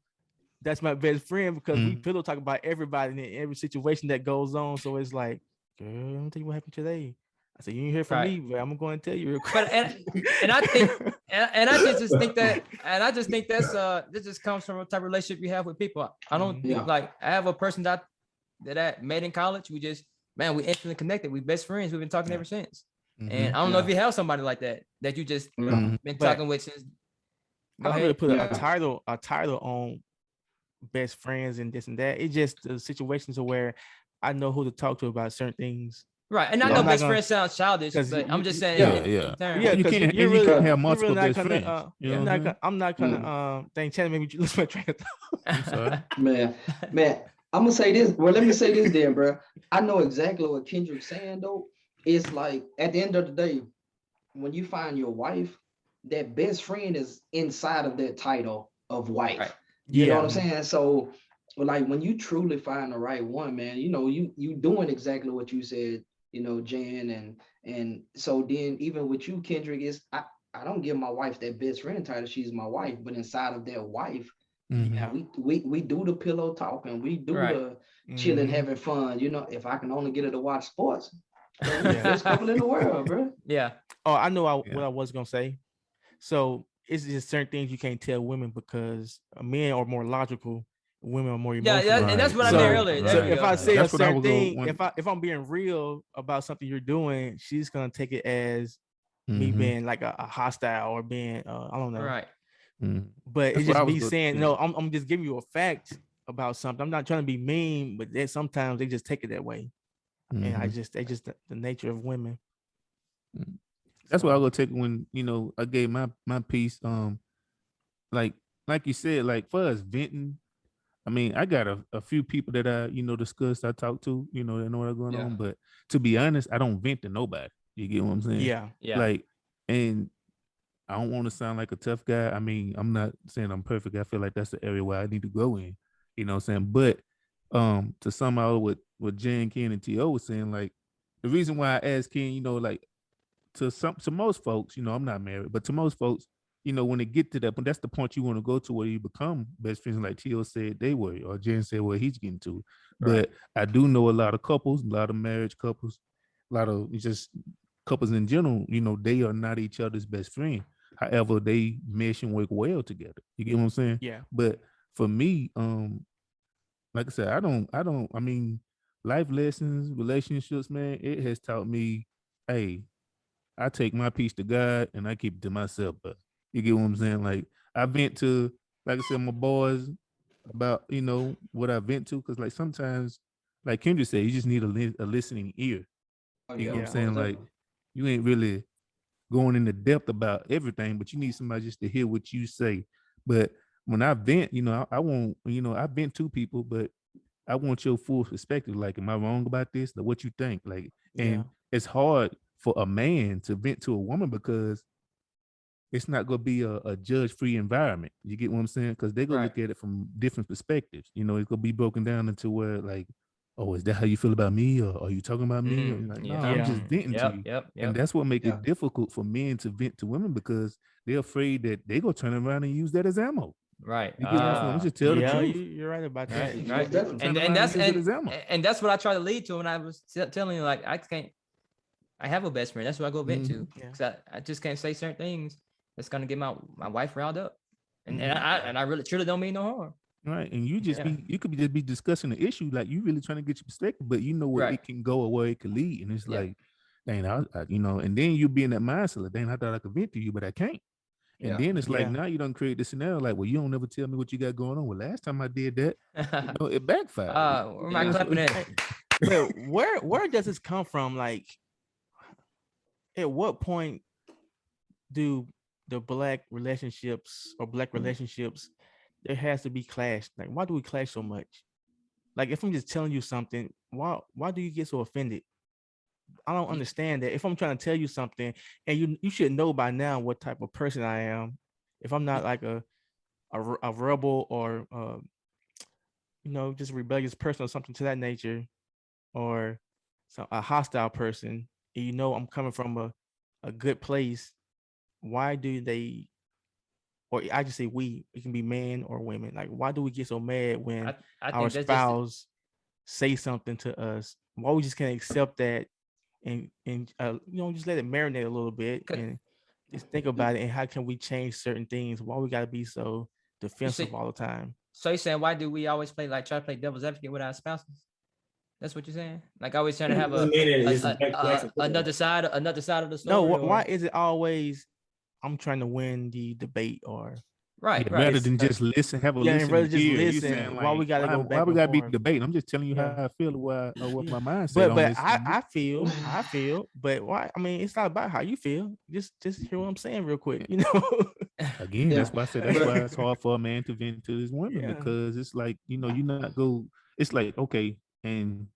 that's my best friend because we pillow talk about everybody and every situation that goes on. So it's like, girl, let me tell you what happened today. I said, you didn't hear from Right. me, but I'm going to tell you real quick. But and I think and I just think that's this just comes from a type of relationship you have with people. I don't Yeah. like I have a person that I met in college. We instantly connected. We best friends. We've been talking ever since. And I don't know if you have somebody like that you just Yeah. been But talking with since. I Go don't really ahead. put Yeah. a title on best friends and this and that. It's just the situations where I know who to talk to about certain things. Right. And I Yeah. know I'm not best gonna- friend sounds childish, 'cause but I'm just saying. Yeah. in terms- Yeah, You 'cause can't. you're And really- you can't you're have multiple really not best gonna, friends. You know I'm what I'm saying? not gonna dang Shannon, maybe you lose my train of thought. I'm sorry. Man, I'm gonna say this. Well, let me say this then, bro. I know exactly what Kendrick's saying though. It's like at the end of the day, when you find your wife, that best friend is inside of that title of wife. Right. You know what I'm saying? So, like when you truly find the right one, man, you doing exactly what you said, Jan, and so then even with you, Kendrick, is I don't give my wife that best friend title. She's my wife, but inside of that wife, Mhm. Yeah. we do the pillow talking, we do Right. the chilling, Mhm. having fun. If I can only get her to watch sports, Yeah. best couple in the world, bro. Yeah. Oh, I know Yeah. what I was gonna say. So it's just certain things you can't tell women because men are more logical, women are more Yeah, emotional. and that's Right, what I So, meant right, earlier. so There we right. if go. I say a That's what I certain would go. thing, if I'm being real about something you're doing, she's gonna take it as me Mhm, being like a hostile or being I don't know. Right. mhm. But That's it's what I just was me going saying, to. no, I'm just giving you a fact about something. I'm not trying to be mean, but then sometimes they just take it that way. And Mhm. they just the nature of women. Mm. That's what I So was gonna take when I gave my piece. Like like you said, like for us venting. I mean, I got a few people that I discussed. I talk to, they know what's going Yeah. on. But to be honest, I don't vent to nobody. You get what I'm saying? yeah. Yeah. Like, and I don't want to sound like a tough guy. I mean, I'm not saying I'm perfect. I feel like that's the area where I need to go in. You know what I'm saying? But to sum out what Jen, Ken, and T.O. was saying, like the reason why I asked Ken, like to most folks, I'm not married, but to most folks, when they get to that point, that's the point you want to go to where you become best friends, like T.O. said they were, or Jen said where he's getting to. Right. But I do know a lot of couples, a lot of marriage couples, a lot of just couples in general, they are not each other's best friend. However, they mesh and work well together. You get what I'm saying? Yeah. But for me, like I said, I mean, life lessons, relationships, man, it has taught me, hey, I take my piece to God and I keep it to myself. But you get what I'm saying? Like I vent to, like I said, my boys about what I vent to, because like sometimes, like Kendra said, you just need a listening ear. Oh, You get yeah, what I'm Yeah. saying? most Like definitely. you ain't really going into depth about everything, but you need somebody just to hear what you say. But when I vent, I won't, I vent to people, but I want your full perspective. Like, am I wrong about this? Like, what you think? Like, Yeah. and it's hard for a man to vent to a woman because it's not going to be a judge-free environment. You get what I'm saying? Because they're going to Right. look at it from different perspectives. It's going to be broken down into where, like, oh, is that how you feel about me? Or are you talking about me? Or you're like, no, Yeah. I'm Yeah. just venting to Yep. you. Yep. And Yep. that's what makes Yeah. it difficult for men to vent to women because they're afraid that they're going to turn around and use that as ammo. Right. You get what I'm saying? Let's just tell the Yeah, truth. you're right about Right. that. Right. They're going to Definitely. turn And around that's and use it as ammo. and that's what I try to lead to when I was telling you, like, I have a best friend. That's what I go vent to. Yeah. Because I just can't say certain things that's gonna get my wife riled up. And Mhm. I really truly don't mean no harm. Right. And you Yeah. you could just be discussing the issue, like you really trying to get your perspective, but you know where Right. it can go or where it could lead. And it's Yeah. like, dang, and then you be in that mindset, like, dang, I thought I could vent to you, but I can't. And Yeah. then it's like, Yeah. now you don't create the scenario, like, well, you don't ever tell me what you got going on. Well, last time I did that, it backfired. Where am I clapping at? Hey, but where does this come from? Like, at what point do the black relationships there has to be clash? Like, why do we clash so much? Like, if I'm just telling you something, why do you get so offended? I don't understand that. If I'm trying to tell you something, and you should know by now what type of person I am. If I'm not like a rebel or just a rebellious person or something to that nature, or a hostile person, and I'm coming from a good place, why do they, or I just say we, it can be men or women, like why do we get so mad when I our think that's just spouse say something to us? Why we just can't accept that and just let it marinate a little bit Cause and just think about it, and how can we change certain things? Why we gotta be so you defensive see. all the time? So you're saying, why do we always try to play devil's advocate with our spouses? That's what you're saying? Like always trying to have Doesn't mean that it's another side of the No, story, why or is it always I'm trying to win the debate? Or Yeah, right. rather it's than just listen, have a yeah, and rather listening just ear. You listen, saying why we like, gotta go why back we and gotta be forth? debating? I'm just telling you Yeah. how I feel, what Yeah. my mindset But on but this. I feel, but why? I mean, it's not about how you feel. Just hear what I'm saying real quick, you know? Again, Yeah. that's why I said that's But why it's hard for a man to vent to his women, Yeah. because it's like, you not go. It's like, okay, and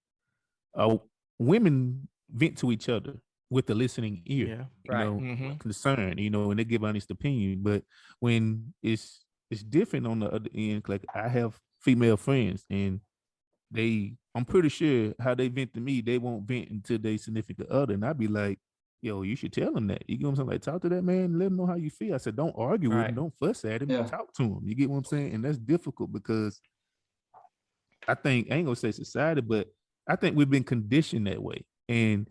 women vent to each other with the listening ear, Yeah. Right. Mm-hmm. concern, and they give honest opinion. But when it's different on the other end, like I have female friends, and I'm pretty sure how they vent to me, they won't vent until they significant other, and I'd be like, yo, you should tell them that. You get what I'm saying? Like, talk to that man, let him know how you feel. I said, don't argue with him, Right. don't fuss at him, Yeah. talk to him. You get what I'm saying? And that's difficult because I ain't gonna say society, but I think we've been conditioned that way. And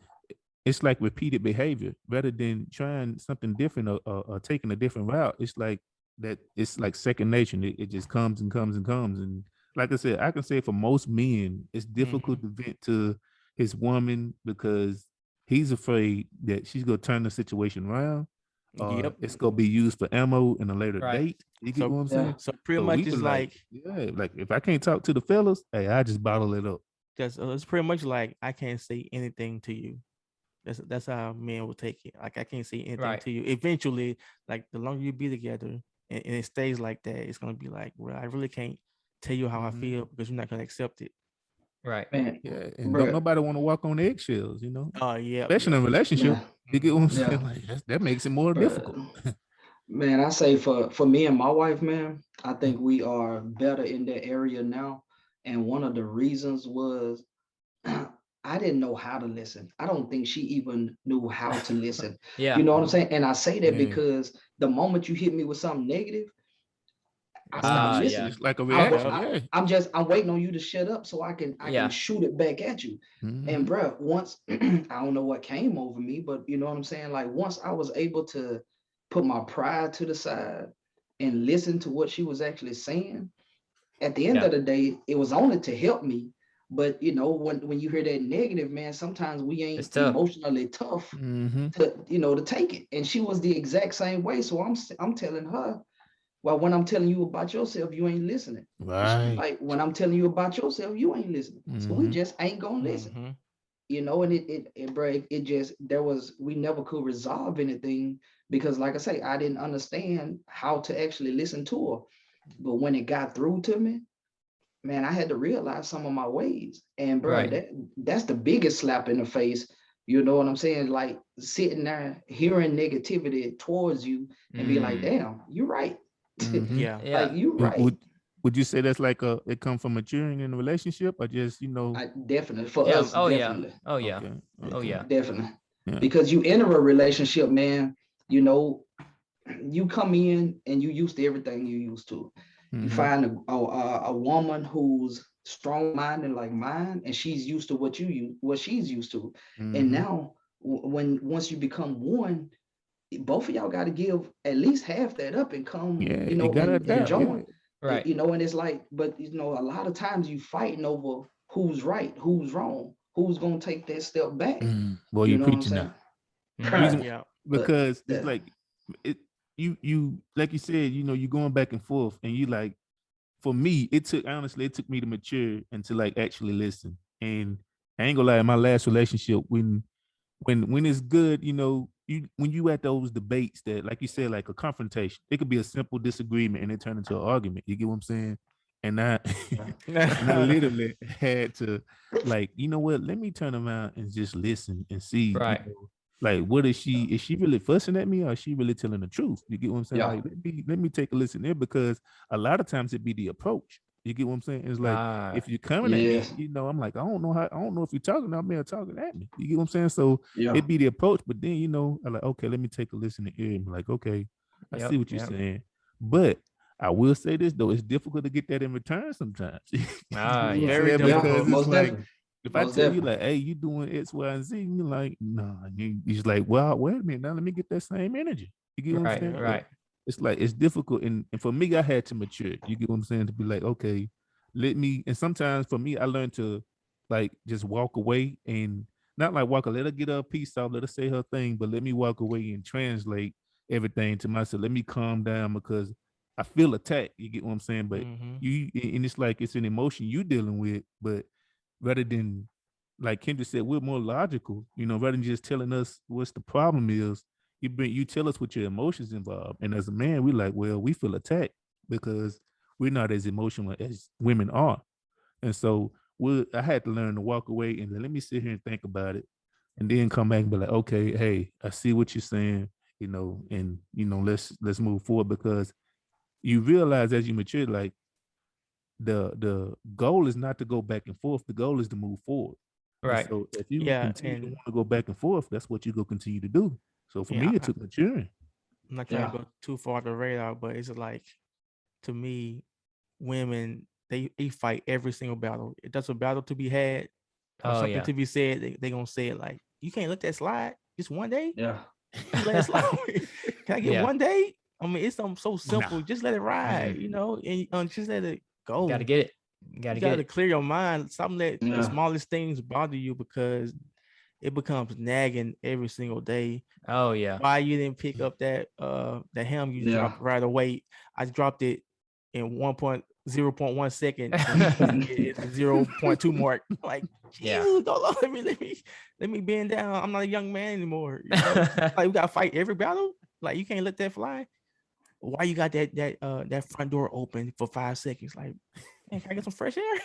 it's like repeated behavior rather than trying something different or taking a different route. It's like that. It's like second nature. It just comes and comes and comes. And like I said, I can say for most men, it's difficult to vent to his woman because he's afraid that she's gonna turn the situation around. Yep. It's gonna be used for ammo in a later Right. date. You get So- what I'm Yeah. saying? So pretty So much we it's can like yeah, like if I can't talk to the fellas, hey, I just bottle it up. it's pretty much like I can't say anything to you. That's how men will take it. Like I can't say anything Right. to you. Eventually, like the longer you be together and it stays like that, it's gonna be like, well, I really can't tell you how I Mhm. feel because you're not gonna accept it. Right. Man, Yeah, and Bruh. don't nobody want to walk on eggshells, Oh yeah. especially in a relationship. yeah, You get what I'm saying? Yeah. Like that makes it more difficult. bruh. Man, I say for me and my wife, man, I think we are better in that area now. And one of the reasons was I didn't know how to listen. I don't think she even knew how to listen. Yeah. You know what I'm saying? And I say that Yeah. because the moment you hit me with something negative, I Ah, stopped yeah. listening. It's like a I'm, reaction. I'm waiting on you to shut up so I can Yeah. shoot it back at you. Mhm. And bruh, once I don't know what came over me, but you know what I'm saying? Like once I was able to put my pride to the side and listen to what she was actually saying, at the end Yeah. of the day, it was only to help me. But you know, when you hear that negative, man, sometimes we It's ain't tough. emotionally tough Mhm. to take it. And she was the exact same way. So I'm telling her, well, when I'm telling you about yourself, you ain't listening. And she Right. like, when I'm telling you about yourself, you ain't listening. So we Mhm. just ain't gonna listen. Mhm. You know, and it just we never could resolve anything because like I say, I didn't understand how to actually listen to her. But when it got through to me, man, I had to realize some of my ways. And bro, Right. that's the biggest slap in the face. You know what I'm saying? Like sitting there hearing negativity towards you and be like, Mm. damn, you're right. Mhm. Yeah. Yeah. Like you Would- right. Would you say that's like it come from maturing in a relationship or just I definitely for Yeah. us, Oh yeah. definitely. Oh yeah. okay, Oh okay. yeah. Definitely. Yeah. Because you enter a relationship, man, you know, you come in and you used to everything you used to. You Mhm. find a woman who's strong-minded like mine, and she's used to what she's used to. And Mhm. now, once you become one, both of y'all got to give at least half that up and come, Yeah, you you know, gotta and adapt. Yeah. join. Right. You know, and it's like, but you know, a lot of times you fighting over who's right, who's wrong, who's gonna take that step back. Boy, You you know what I'm preaching saying? now. Mhm. Reason Yeah. But because it's yeah. like it you like you said, you going back and forth and you like for me, it took me to mature and to like actually listen. And I ain't gonna lie, in my last relationship, when it's good, when you at those debates that, like you said, like a confrontation, it could be a simple disagreement and it turned into an argument. You get what I'm saying? And I and I literally had to like, you know what, let me turn around and just listen and see, Right. like what is she really fussing at me or is she really telling the truth? You get what I'm saying? Yeah. Like let me take a listen there because a lot of times it be the approach. You get what I'm saying? It's like Ah. if you're coming at Yes. me, I'm like, I don't know if you're talking at me or talking at me. You get what I'm saying? So Yeah. it be the approach, but then I'm like, okay, let me take a listen to ear and be like, okay, I Yep, see what you're yep. saying. But I will say this though, it's difficult to get that in return sometimes. You Ah, know what I'm yeah. Very saying? difficult. Because it's most like definitely. if I Most tell you definitely. like, hey, you doing X, Y, and Z, and you're like, no, you're just like, well, wait a minute, now let me get that same energy. You get what I'm Right. saying? But Right. it's like it's difficult, and for me, I had to mature. You get what I'm saying? To be like, okay, let me. And sometimes for me, I learned to like just walk away and not like walk. Let her get her piece off. Let her say her thing, but let me walk away and translate everything to myself. Let me calm down because I feel attacked. You get what I'm saying? But Mhm. and it's like it's an emotion you dealing with, but rather than like Kendra said, we're more logical, rather than just telling us what's the problem is, you tell us what your emotions involved. And as a man, we like, well, we feel attacked because we're not as emotional as women are. And so I had to learn to walk away and let me sit here and think about it and then come back and be like, okay, hey, I see what you're saying, and let's move forward because you realize as you mature, like the goal is not to go back and forth. The goal is to move forward. And Right. so if you Yeah, continue to and want to go back and forth, that's what you go continue to do. So for yeah, me, it took maturing. I'm not trying Yeah. to go too far to radar, but it's like to me, women they fight every single battle. If there's a battle to be had or Oh something yeah. to be said, they gonna say it like you can't let that slide just one day. Yeah. You let it slide. Can I get Yeah. one day? I mean, it's something so simple. Nah. Just let it ride, you know, and just let it go. Gotta get it. You Gotta gotta get it. clear your mind. Stop let the Yeah. smallest things bother you because it becomes nagging every single day. Oh yeah. Why you didn't pick up that the ham you Yeah. dropped right away? I dropped it in 1.0.1 second. And you put it at the 0.2 mark. Like, Yeah. Jesus, don't let me bend down. I'm not a young man anymore. You know? Like we gotta fight every battle. Like you can't let that fly. Why you got that front door open for 5 seconds? Like, man, can I get some fresh air?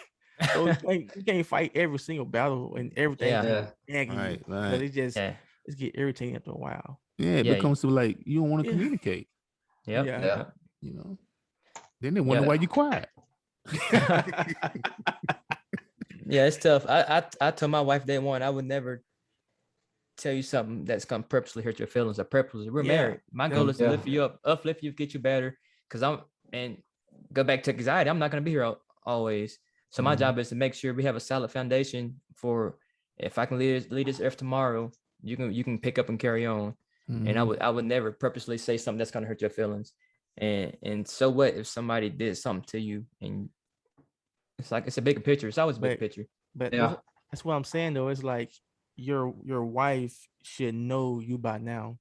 So it's like you can't fight every single battle and everything. Yeah. Yeah. Nagging you. Right, But right. it just Yeah. it's get irritating after a while. Yeah, it Yeah, becomes to like you don't want to Yeah. communicate. Yep. Yeah. Yeah. You know. Then they wonder Yeah. why you quiet. Yeah, it's tough. I told my wife day one, I would never tell you something that's gonna purposely hurt your feelings or purposely. We're Yeah, married. My goal is to yeah. lift you up, uplift you, get you better. Cause and go back to anxiety. I'm not gonna be here always. So my Mhm. job is to make sure we have a solid foundation for if I can lead this earth tomorrow, you can pick up and carry on. And Mhm. I would never purposely say something that's gonna hurt your feelings. And so what if somebody did something to you and it's like it's a bigger picture. It's always a big But- picture. But Yeah. that's what I'm saying though. It's like your wife should know you by now.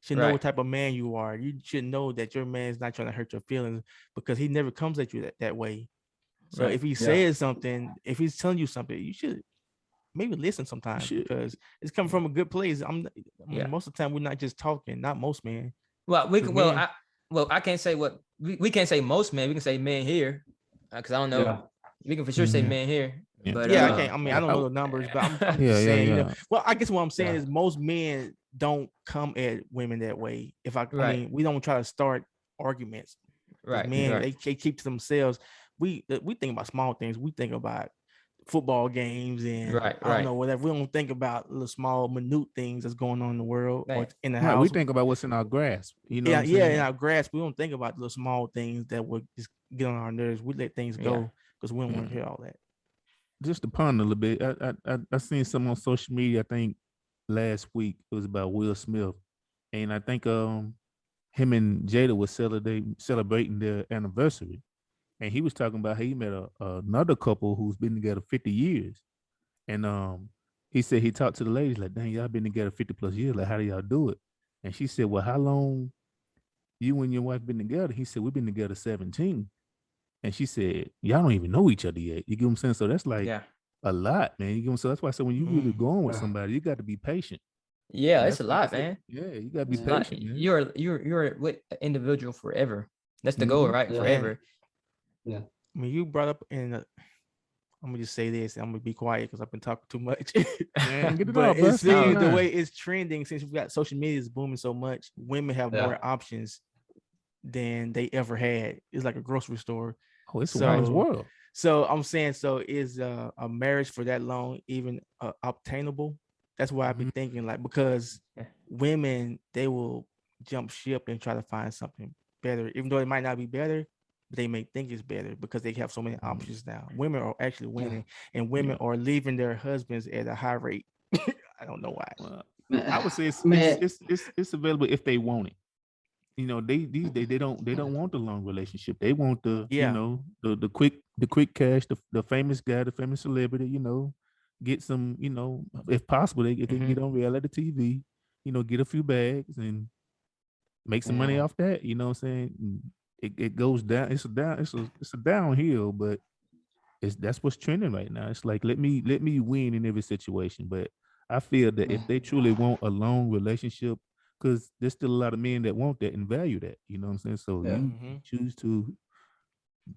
Should know Right. what type of man you are. You should know that your man's not trying to hurt your feelings because he never comes at you that way. So Right. if he says something, if he's telling you something, you should maybe listen sometimes should. because it's coming from a good place. I mean, Yeah. most of the time we're not just talking. Not most men. Well, we 'Cause can. Well, men- I can't say what we can't say most men. We can say men here, because I don't know. Yeah. We can for sure say Mhm. men here, Yeah. but Yeah, uh, I can't. I mean, I don't know the numbers, but I'm just Yeah, saying. You know, yeah. well, I guess what I'm saying Yeah. is most men don't come at women that way. I Right. mean, we don't try to start arguments. 'Cause right, men, right. they keep to themselves. We think about small things. We think about football games and Right, I don't right. know whatever. We don't think about little small minute things that's going on in the world or Right. in the Right, house. we think about what's in our grasp. You know yeah, what I'm yeah, saying? in our grasp, we don't think about the small things that would just get on our nerves. We let things Yeah. go because we don't want Yeah. to hear all that. Just to ponder a little bit, I seen some on social media. I think last week it was about Will Smith, and I think him and Jada was celebrating their anniversary, and he was talking about how he met another couple who's been together 50 years, and he said he talked to the ladies like, "Dang, y'all been together 50 plus years. Like, how do y'all do it?" And she said, "Well, how long you and your wife been together?" He said, "We've been together 17." And she said, "Y'all don't even know each other yet." You get what I'm saying? So that's like Yeah, a lot, man. You get what I'm saying? That's why I said when you really Mm. going with Yeah. somebody, you got to be patient. yeah. And It's a that's like I lot, said, man. Yeah, you got to be Yeah. It's a lot. patient, man. You're with an individual forever. That's the goal, Mhm. right? Yeah. Forever. I mean, you brought up in. I'm gonna just say this. I'm gonna be quiet because I've been talking too much. Man, get it But off, bro. it Stay on seems the line. way it's trending since we've got social media is booming so much, women have Yeah. more options than they ever had. It's like a grocery store. Oh, it's a woman's So- world. So I'm saying, so is a marriage for that long even obtainable? That's why I've been thinking, like, because Yeah. women, they will jump ship and try to find something better, even though it might not be better, but they may think it's better because they have so many options now. Women are actually winning, and women are leaving their husbands at a high rate. I don't know why. Well, Man, I would say man, it's available if they want it. You know, these days they don't want the long relationship. They want the Yeah. you know the quick cash, the famous guy, the famous celebrity. You know, get some. You know, if possible, if they can get on reality TV. You know, get a few bags and make some money Yeah. off that. You know what I'm saying? And it goes down. It's a downhill, but that's what's trending right now. It's like let me win in every situation. But I feel that if they truly want a long relationship, because there's still a lot of men that want that and value that. You know what I'm saying? So Yeah. you Mhm. choose to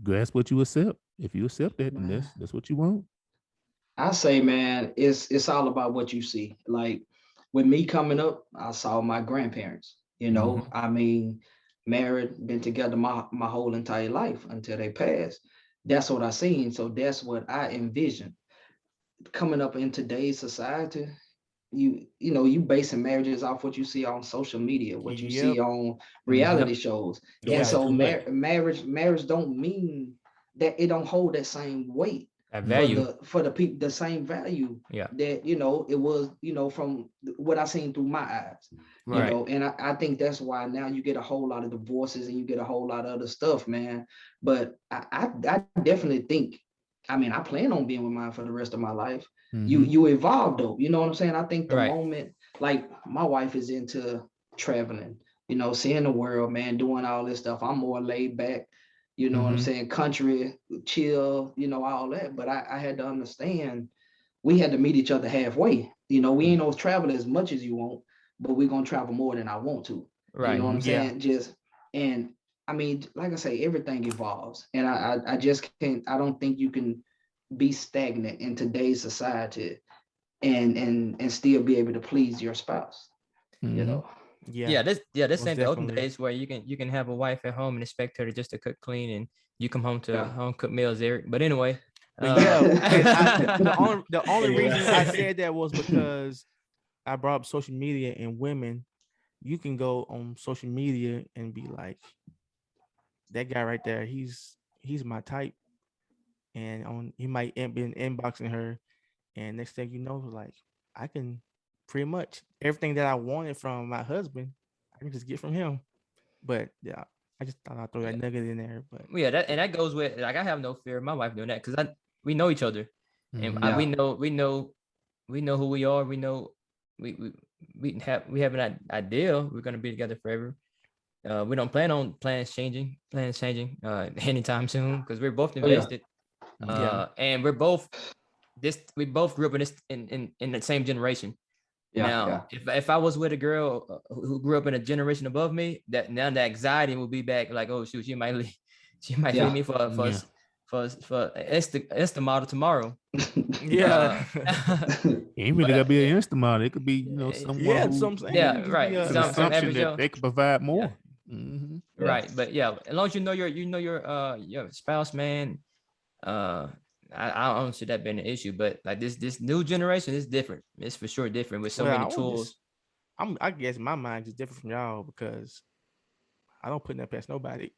grasp what you accept. If you accept that, then that's what you want. I say, man, it's all about what you see. Like with me coming up, I saw my grandparents. You know, I mean, married, been together my whole entire life until they passed. That's what I seen. So that's what I envision. Coming up in today's society, you know, you basing marriages off what you see on social media, what you see Yep. on reality shows. Doing And it so too late. marriage don't mean that, it don't hold that same weight. That for value. the people, the same value Yeah. that, it was, from what I seen through my eyes, Right. and I think that's why now you get a whole lot of divorces and you get a whole lot of other stuff, man. But I definitely think, I mean, I plan on being with mine for the rest of my life. Mhm. You evolve though, you know what I'm saying? I think the Right. moment, like my wife is into traveling, seeing the world, man, doing all this stuff. I'm more laid back, you know what I'm Mhm. saying? Country, chill, all that. But I had to understand we had to meet each other halfway. We ain't gonna travel as much as you want, but we're gonna travel more than I want to. You Right. know what I'm Yeah. saying? And I mean, like I say, everything evolves. And I just can't, I don't think you can be stagnant in today's society and still be able to please your spouse. Mhm. Yeah, this most ain't the olden definitely. days where you can have a wife at home and expect her to just to cook clean and you come home to home cooked meals, Eric. But anyway, But yeah, Uh, the only Yeah. reason I said that was because I brought up social media and women. You can go on social media and be like, that guy right there, he's my type, and he might been inboxing her, and next thing you know, like I can pretty much everything that I wanted from my husband, I can just get from him. But yeah, I just thought I'd throw that nugget in there. But yeah, that goes with, like, I have no fear of my wife doing that because we know each other and Mhm. we know who we are. We know we have an idea we're gonna be together forever. We don't plan on plans changing anytime soon because we're both yeah. invested. yeah, And we both grew up in the same generation. Yeah, Now, if I was with a girl who grew up in a generation above me, that now the anxiety will be back. Like, oh shoot, she might leave, Yeah. me for Yeah. it's the model tomorrow. yeah, It ain't But, really gotta be an instant model. It could be, someone yeah. who So I'm saying, yeah, it could just right. be with an Some assumption average that Joe. they could provide Yeah. more. Mhm. Yeah. Right, but yeah, as long as you know your spouse, man. I don't see that being an issue, but like this new generation is different. It's for sure different with so well, many I would tools. just, I guess my mind is different from y'all because I don't put that past nobody.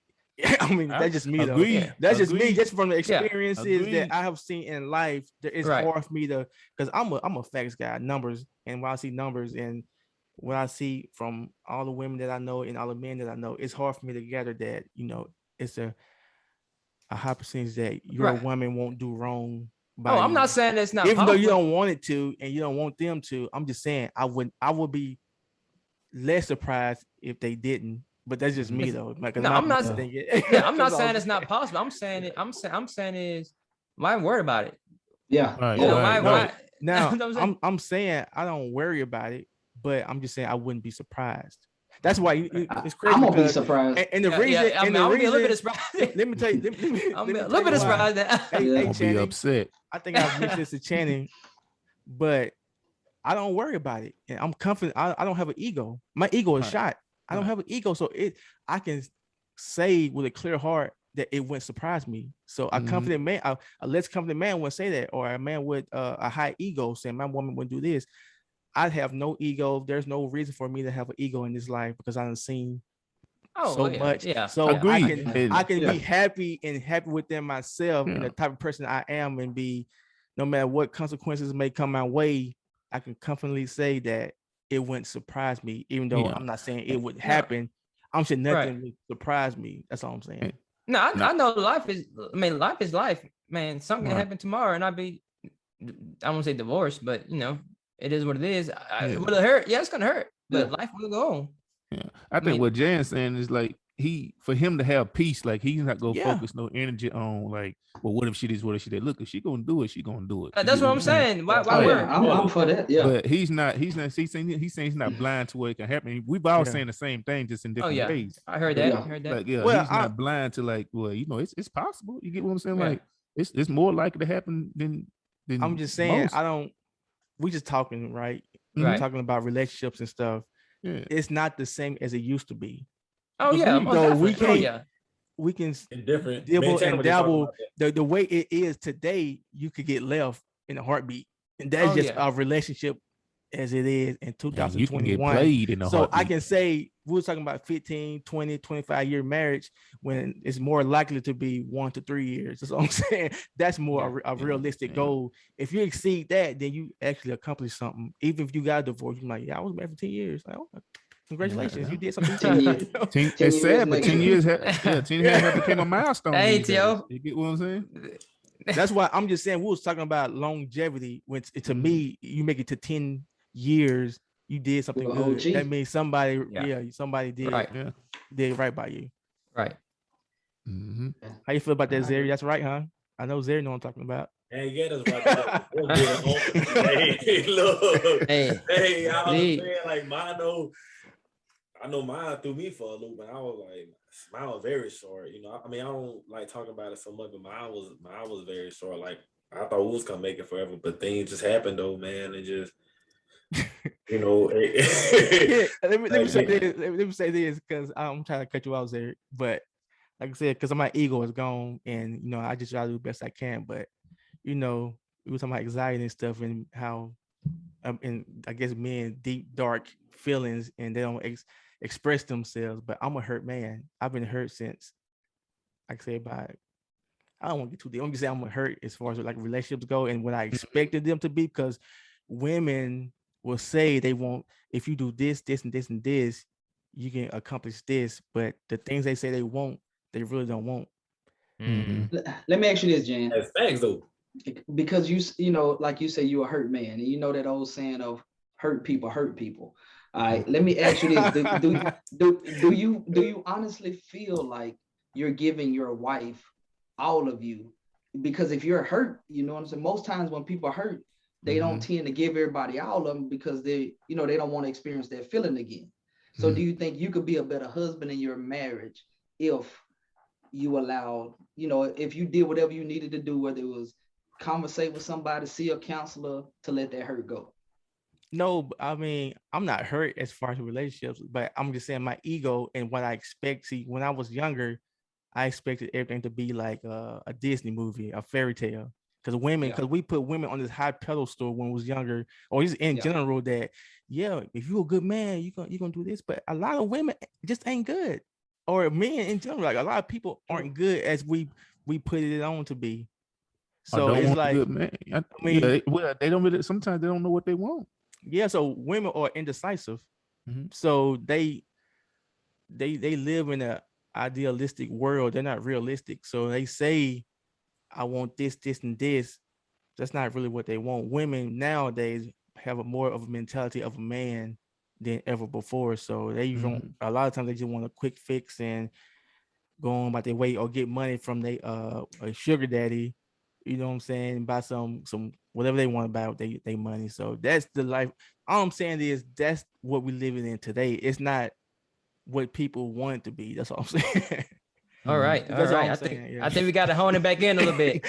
I mean, I that's just me though. agree. That's just me, Agreed. just from the Yeah. experiences Agreed. that I have seen in life. It's Right. hard for me to, because I'm a facts guy, numbers, and when I see numbers and what I see from all the women that I know and all the men that I know, it's hard for me to gather that it's a high percentage that your Right. woman won't do wrong by Oh, I'm you. not saying it's not Even though you possible. don't want it to and you don't want them to. I'm just saying I would be less surprised if they didn't. But that's just me though. Like, 'cause No, my I'm not. thing Yeah, I'm not that's all saying I'm it's not saying. possible. I'm saying it. I'm saying is why worry about it? Yeah. Right, You know, right, why? right. Now You know what I'm saying? I'm saying I don't worry about it, but I'm just saying I wouldn't be surprised. That's why it's crazy I'm gonna be because surprised. and the Yeah, reason yeah. I mean, and the I'm gonna be a little bit reason of surprised. let me tell you I'm let me a tell little you bit of why. surprised that. Hey, Yeah. hey I'll be Channing, upset. I think I've mentioned this to Channing, but I don't worry about it. And I'm confident. I don't have an ego. My ego is Right. shot. I don't Right. have an ego. So I can say with a clear heart that it wouldn't surprise me. So a Mhm. confident man, a less confident man wouldn't say that, or a man with a high ego saying my woman wouldn't do this. I have no ego. There's no reason for me to have an ego in this life because I've seen Oh, so yeah, much. yeah. So yeah. Agreed. I can Yeah. be happy within myself and Yeah. the type of person I am and be, no matter what consequences may come my way, I can confidently say that it wouldn't surprise me, even though Yeah. I'm not saying it would No. happen. I'm sure nothing Right. would surprise me. That's all I'm saying. No, I No. know life is. I mean, life is life, man. Something can Right. happen tomorrow, and I'll be. I won't say divorced, but it is what it is. Yeah. Will it hurt? Yeah, it's gonna hurt, but Yeah. life will go on. Yeah. I think mean- what Jan's saying is like for him to have peace, like he's not gonna Yeah. focus no energy on like, well, what if she this, what if she that? Look, if she gonna do it, she gonna do it. You That's get what I'm saying. Why Oh, yeah. worry? I'm for that. Yeah. But he's saying he's not blind to what can happen. We've all Yeah. saying the same thing, just in Oh different yeah, ways. I heard Yeah. that. I heard that. Like, yeah, Well, he's not blind to like, well, it's possible. You get what I'm saying? Yeah. Like, it's more likely to happen than I'm just saying, most. we just talking, right? Mhm. Right. Talking about relationships and stuff. Yeah. It's not the same as it used to be. Oh yeah, Agreed. most So we definitely. Oh, can't- yeah. We can It's different. dibble Me and Channing and were just talking dabble. about that. The way it is today, you could get left in a heartbeat, and that's Oh, just yeah. a relationship as it is in Man, you can get 2021. played in a So I heartbeat. can say we were talking about 15, 20, 25-year marriage when it's more likely to be 1 to 3 years. That's what I'm saying. That's more a realistic goal. If you exceed that, then you actually accomplish something. Even if you got a divorce, you're like, yeah, I was married for 10 years. Like, oh, congratulations, you did something. 10 years. 10, 10 it's sad, but next 10 year. years, 10 years have became a milestone. Hey, these days. Tio. You get what I'm saying? That's why I'm just saying we was talking about longevity. When to me, you make it to 10 years, you did something Well, good. OG. That means somebody, Yeah. somebody did Right. Yeah. did right by you. Right. Mm-hmm. How you feel about that, I agree. Zeri? That's right, huh? I know Zeri know what I'm talking about. Hey, yeah, that's right. Hey, look. Hey. Hey, I was See. saying, like, I know mine threw me for a loop, and I was like, mine was very short. You know, I mean, I don't like talking about it so much, but mine was very short. Like, I thought we was gonna make it forever, but things just happened though, man. And just, you know, Yeah, let me say this. Let me say this because I'm trying to cut you out, Zeri. But like I said, because my ego is gone, and you know, I just try to do the best I can. But you know, we were talking about anxiety and stuff, and how, and I guess men deep dark feelings, and they don't express themselves. But I'm a hurt man. I've been hurt since, like I said, I don't want to get too deep. I'm just saying I'm hurt as far as like relationships go, and what I expected them to be, because women will say they want, if you do this, this, and this, and this, you can accomplish this. But the things they say they want, they really don't want. Mm-hmm. Let me ask you this, Jan. that's thanks though. Because you know, like you say, you a hurt man, and you know that old saying of hurt people hurt people. All right, let me ask you this: do you honestly feel like you're giving your wife all of you? Because if you're hurt, you know what I'm saying. Most times when people are hurt, they don't tend to give everybody all of them because they don't want to experience that feeling again. So do you think you could be a better husband in your marriage if you allowed, if you did whatever you needed to do, whether it was conversate with somebody, see a counselor, to let that hurt go? No, I mean, I'm not hurt as far as relationships, but I'm just saying my ego and what I expect. See, when I was younger, I expected everything to be like a Disney movie, a fairy tale. Because we put women on this high pedestal when we was younger, or just in general, that if you're a good man, you're gonna do this. But a lot of women just ain't good, or men in general. Like a lot of people aren't good as we put it on to be. So it's like, good man. I mean, they don't really. Sometimes they don't know what they want. Yeah, so women are indecisive. Mm-hmm. So they live in a idealistic world. They're not realistic. So they say, I want this, this, and this. That's not really what they want. Women nowadays have more of a mentality of a man than ever before. So they don't, a lot of times they just want a quick fix and go on about their way, or get money from a sugar daddy. You know what I'm saying? Buy some whatever they want about they money. So that's the life. All I'm saying is that's what we're living in today. It's not what people want it to be. That's all I'm saying. All right. I think we got to hone it back in a little bit.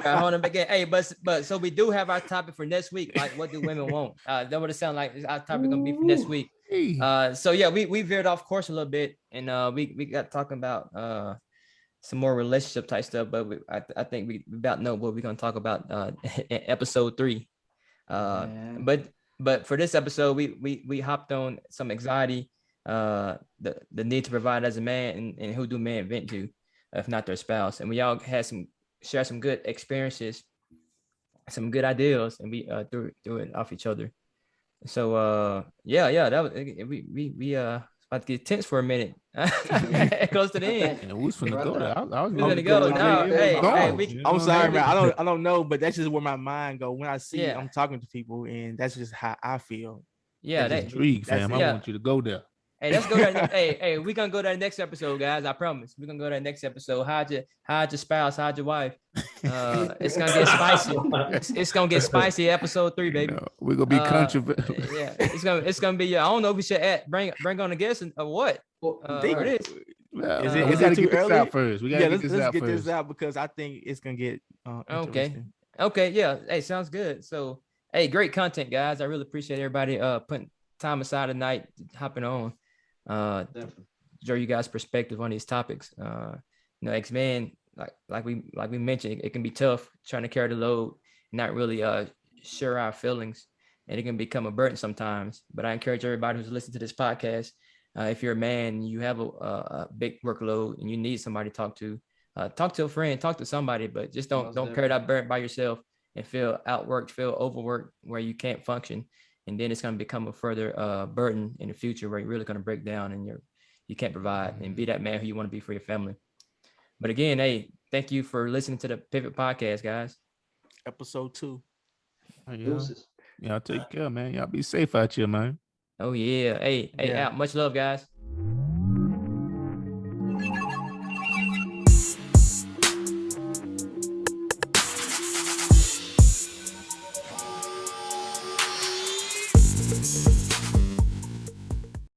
Hone it back in. Hey, but so we do have our topic for next week. Like, what do women want? That would sound like our topic gonna be for next week. So yeah, we veered off course a little bit, and we got talking about some more relationship type stuff, but I think we about know what we're gonna talk about in episode 3. But for this episode, we hopped on some anxiety, the need to provide as a man, and who do men vent to, if not their spouse. And we all had share some good experiences, some good ideas, and we threw it off each other. So that was we about to get tense for a minute. Close to the end. And we was finna go there. I was gonna go now. I'm sorry, man. I don't know, but that's just where my mind go when I see I'm talking to people, and that's just how I feel. Yeah, that's intrigue, fam. I want you to go there. Hey, let's go there. Hey, we're gonna go to the next episode, guys. I promise. We're gonna go to the next episode. Hide your spouse, hide your wife. It's gonna get spicy. It's gonna get spicy. Episode 3, baby. We're gonna be controversial. Yeah, it's gonna be. I don't know if we should bring on a guest or what. Is it we gotta get this out first. We gotta let's get this out because I think it's gonna get okay. Yeah. Hey, sounds good. So, hey, great content, guys. I really appreciate everybody putting time aside tonight, hopping on. Show you guys' perspective on these topics. Ex-man, like we mentioned, it can be tough trying to carry the load, not really share our feelings. and it can become a burden sometimes. But I encourage everybody who's listening to this podcast, if you're a man, you have a big workload and you need somebody to talk to a friend, talk to somebody, but just don't carry that burden by yourself and feel outworked, feel overworked where you can't function. And then it's going to become a further burden in the future where you're really going to break down and you can't provide and be that man who you want to be for your family. But again, hey, thank you for listening to the Pivot Podcast, guys. Episode 2. Oh, yeah. Deuces. Y'all take care, man. Y'all be safe out here, man. Oh yeah. Hey, Yeah. out. Much love, guys.